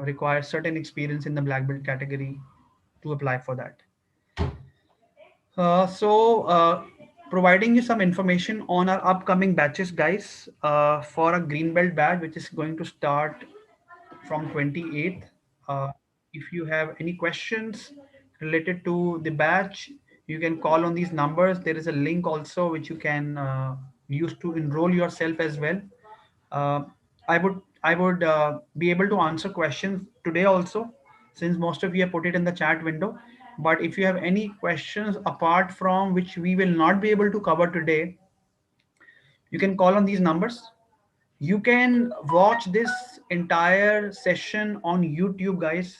requires certain experience in the black belt category to apply for that. Providing you some information on our upcoming batches, guys, for a green belt batch, which is going to start from 28th. Uh, if you have any questions related to the batch, you can call on these numbers. There is a link also which you can use to enroll yourself as well. Uh, I would be able to answer questions today also, since most of you have put it in the chat window. But if you have any questions apart from which we will not be able to cover today, you can call on these numbers. You can watch this entire session on YouTube, guys,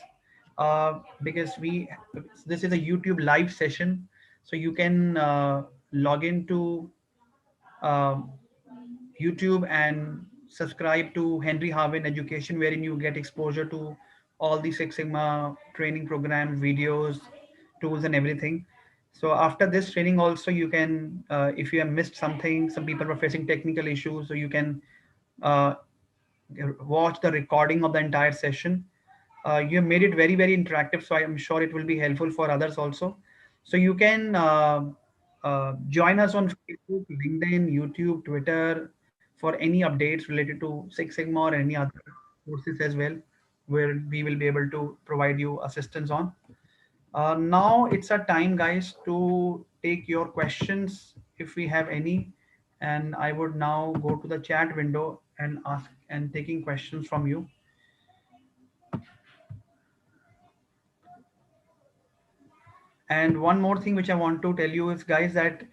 because we this is a YouTube live session, so you can log into um YouTube and subscribe to Henry Harvin Education, wherein you get exposure to all the Six Sigma training programs, videos, tools, and everything. So after this training, also you can, if you have missed something, some people were facing technical issues, so you can uh, watch the recording of the entire session. You have made it very, very interactive, so I am sure it will be helpful for others also. So you can join us on Facebook, LinkedIn, YouTube, Twitter for any updates related to Six Sigma or any other courses as well, where we will be able to provide you assistance on. Now it's a time, guys, to take your questions if we have any. And I would now go to the chat window and ask and taking questions from you. And one more thing which I want to tell you is, guys, that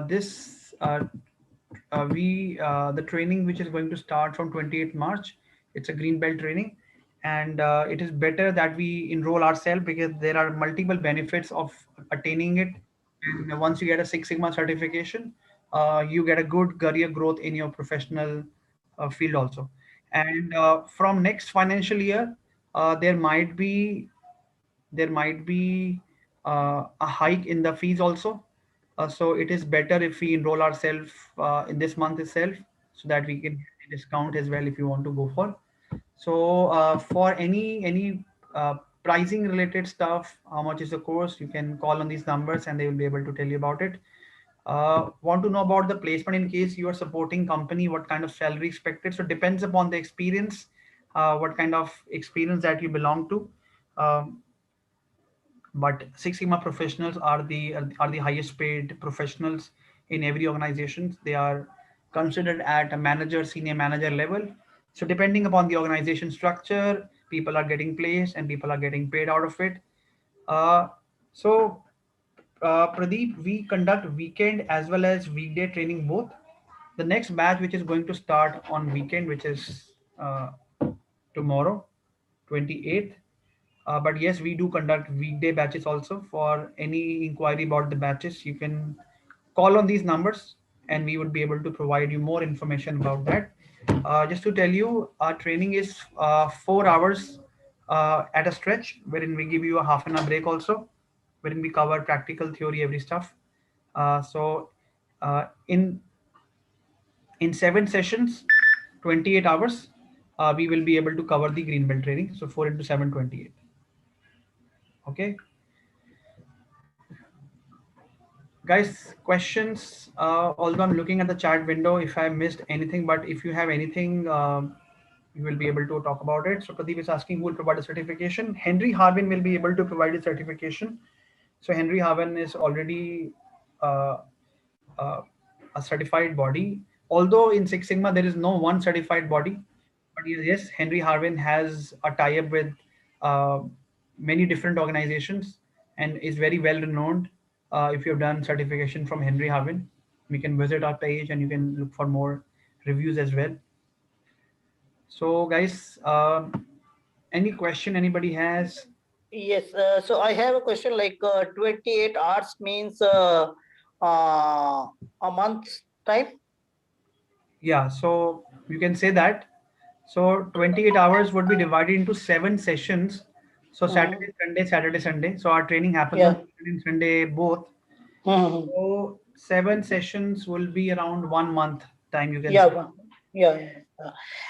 this we the training which is going to start from 28th March, it's a green belt training, and it is better that we enroll ourselves because there are multiple benefits of attaining it. And once you get a Six Sigma certification, you get a good career growth in your professional field also. And from next financial year, there might be a hike in the fees also. So it is better if we enroll ourselves in this month itself, so that we can get a discount as well if you want to go for. So for any pricing related stuff, how much is the course, you can call on these numbers and they will be able to tell you about it. Want to know about the placement in case you are supporting company, what kind of salary expected? So depends upon the experience, what kind of experience that you belong to. Um, but Six Sigma professionals are the highest paid professionals in every organization. They are considered at a manager, senior manager level. So depending upon the organization structure, people are getting placed and people are getting paid out of it. uh, so Pradeep, we conduct weekend as well as weekday training both. The next batch which is going to start on weekend, which is tomorrow, 28th. But yes, we do conduct weekday batches also. For any inquiry about the batches, you can call on these numbers and we would be able to provide you more information about that. Just to tell you, our training is 4 hours at a stretch, wherein we give you a half an hour break also, wherein we cover practical theory, every stuff. So in 7 sessions, 28 hours, we will be able to cover the green belt training. So 4 into 7, 28. Okay. Guys, questions, although I'm looking at the chat window if I missed anything, but if you have anything, you will be able to talk about it. So Pradeep is asking who will provide a certification. Henry Harvin will be able to provide a certification. So Henry Harvin is already uh, uh, a certified body. Although in Six Sigma there is no one certified body, but yes, Henry Harvin has a tie-up with uh, many different organizations and is very well renowned. If you have done certification from Henry Harvin, we can visit our page and you can look for more reviews as well. So guys, any question anybody has? Yes, so I have a question like 28 hours means a month's time. Yeah, so you can say that. So 28 hours would be divided into 7 sessions. So Saturday, Sunday, Saturday, Sunday. So our training happens on Yeah. Saturday and Sunday both. Mhm. So 7 sessions will be around 1 month time, you can Yeah, say. yeah.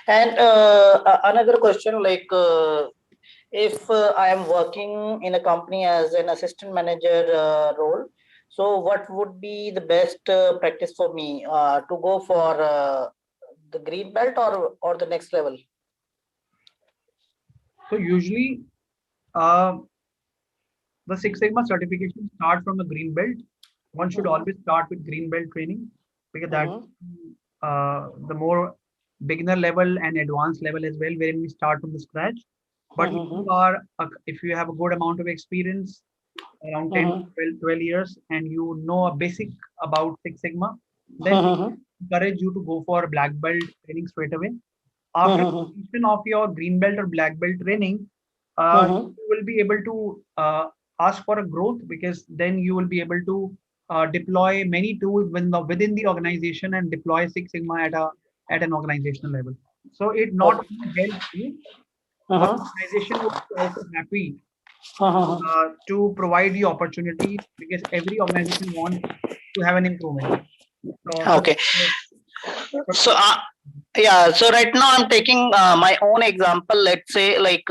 And another question, like if I am working in a company as an assistant manager role, so what would be the best practice for me to go for the green belt or the next level? So usually uh, the Six Sigma certification start from a green belt. One should always start with green belt training because that Mhm. the more beginner level and advanced level as well, wherein we start from the scratch. But if you have a good amount of experience, around 10 to Mhm. 12 years, and you know a basic about Six Sigma, then we Mhm. encourage you to go for black belt training straight away. After Mhm. completion of your green belt or black belt training, Mhm. you will be able to ask for a growth, because then you will be able to deploy many tools within the organization and deploy Six Sigma at an organizational level. So it not Okay. only helps you, but Mhm. the organization would be also happy Mhm. to provide the opportunity, because every organization wants to have an improvement. So Okay. so So yeah, so right now I'm taking my own example. Let's say like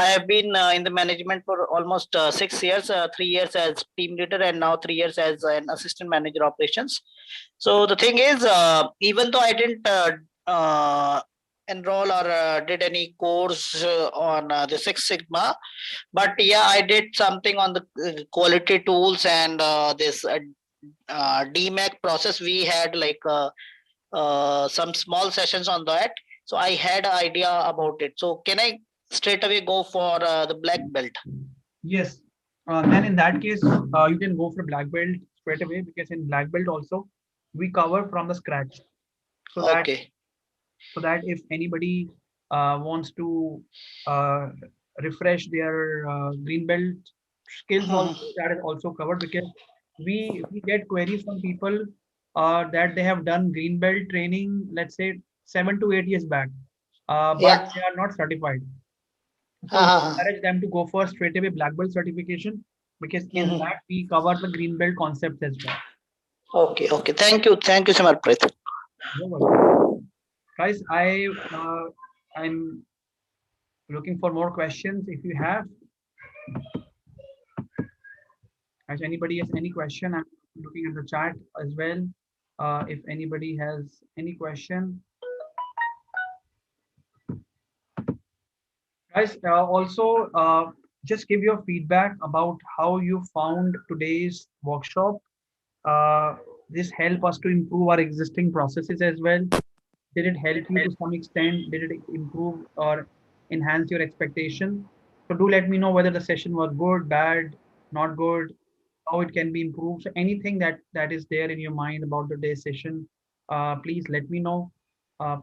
I have been in the management for almost 6 years, 3 years as team leader, and now 3 years as an assistant manager operations. So the thing is, even though I didn't enroll or did any course on the Six Sigma, but yeah, I did something on the quality tools and this DMAC process. We had like some small sessions on that, so I had an idea about it. So can I straight away go for the black belt? yes, then in that case, you can go for black belt straight away, because in black belt also we cover from the scratch, so that Okay. if anybody wants to uh, refresh their green belt skills, also that is also covered, because we get queries from people that they have done green belt training, let's say 7 to 8 years back, but Yeah. they are not certified. So we Uh-huh. encourage them to go for straight away black belt certification, because in Mhm. that we cover the green belt concepts as well. Okay. Thank you, Samarpreet. You're welcome. Guys, I'm looking for more questions. If you have, if anybody has any question, I'm looking at the chat as well. If anybody has any question, guys, also just give your feedback about how you found today's workshop. This help us to improve our existing processes as well. Did it help you to some extent? Did it improve or enhance your expectation? So do let me know whether the session was good, bad, not good, how it can be improved. So anything that is there in your mind about the day's session, please let me know.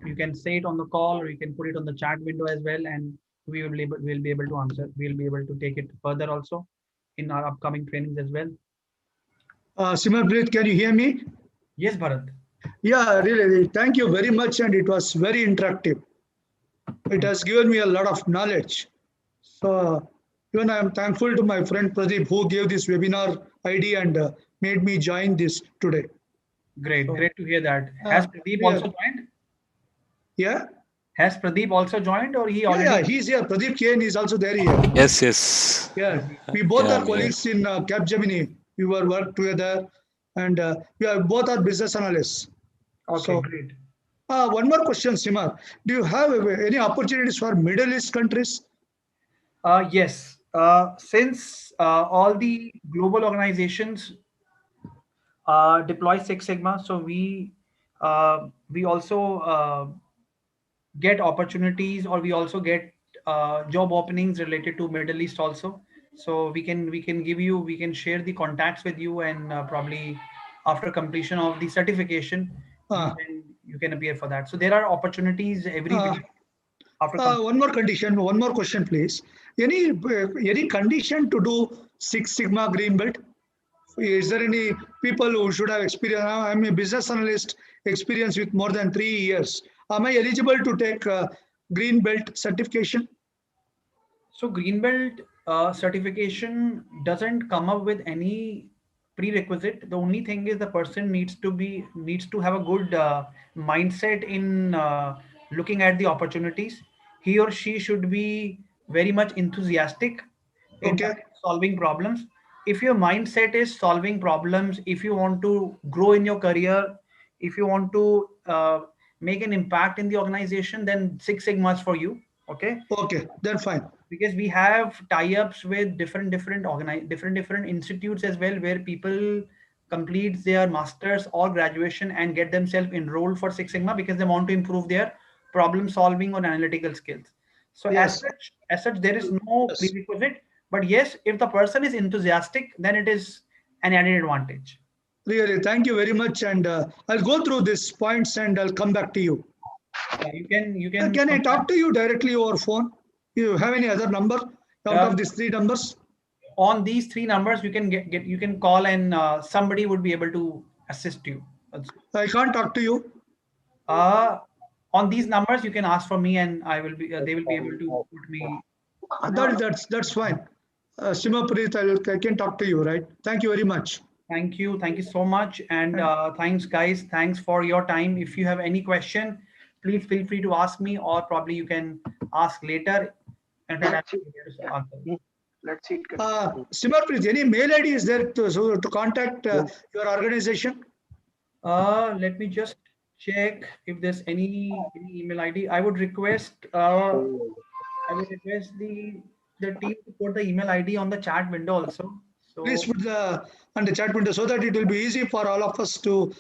You can say it on the call, or you can put it on the chat window as well, and we'll be able to answer. We'll be able to take it further also in our upcoming trainings as well. Simarpreet, can you hear me? Yes, Bharat. Yeah, really. Thank you very much, and it was very interactive. It has given me a lot of knowledge. So even I am thankful to my friend Pradeep who gave this webinar ID and made me join this today. Great, So great to hear that. Has Pradeep yeah, also joined? yeah, Has Pradeep also joined, or he yeah, already? he's here. Pradeep Kane is also there here. Yes. Yeah, Great. we both Yeah, are I'm here. colleagues in Capgemini. We were worked together, and we are both are business analysts. Okay, So great. one more question, Simar. Do you have any opportunities for Middle East countries? Yes. Since all the global organizations deploy Six Sigma, so we also get opportunities, or we also get job openings related to Middle East also. So we can share the contacts with you, and probably after completion of the certification, Uh, you can appear for that. So there are opportunities every uh, week after completion. one more condition, one more question, please. Any condition to do Six Sigma Green Belt? Is there any people who should have experience? I'm a business analyst, experience with more than 3 years. Am I eligible to take green belt certification? So green belt certification doesn't come up with any prerequisite. The only thing is the person needs to have a good mindset in looking at the opportunities. He or she should be very much enthusiastic in Okay. terms of solving problems. If your mindset is solving problems, if you want to grow in your career, if you want to make an impact in the organization, then Six Sigma is for you. Okay, Okay, then fine. because we have tie-ups with different institutes as well, where people complete their masters or graduation and get themselves enrolled for Six Sigma because they want to improve their problem solving or analytical skills. So Yes. as such there is no Yes. prerequisite, but yes, if the person is enthusiastic, then it is an added advantage. Really, thank you very much. And I'll go through these points and I'll come back to you. Yeah, you can Can I talk to you directly over phone? You have any other number out uh, of these three numbers? on these three numbers you can get you can call, and somebody would be able to assist you also. I can't talk to you. Uh, on these numbers, you can ask for me, and I will be. They will be able to put me. That's fine. Simapreet, I can talk to you, right? Thank you very much. Thank you so much, and thanks, guys. Thanks for your time. If you have any question, please feel free to ask me, or probably you can ask later, and then I'll be able to answer. Simapreet, any mail ID is there to contact your organization? Let me just check if there's any email ID. I would request the team to put the email ID on the chat window also. Please So put on the chat window so that it will be easy for all of us to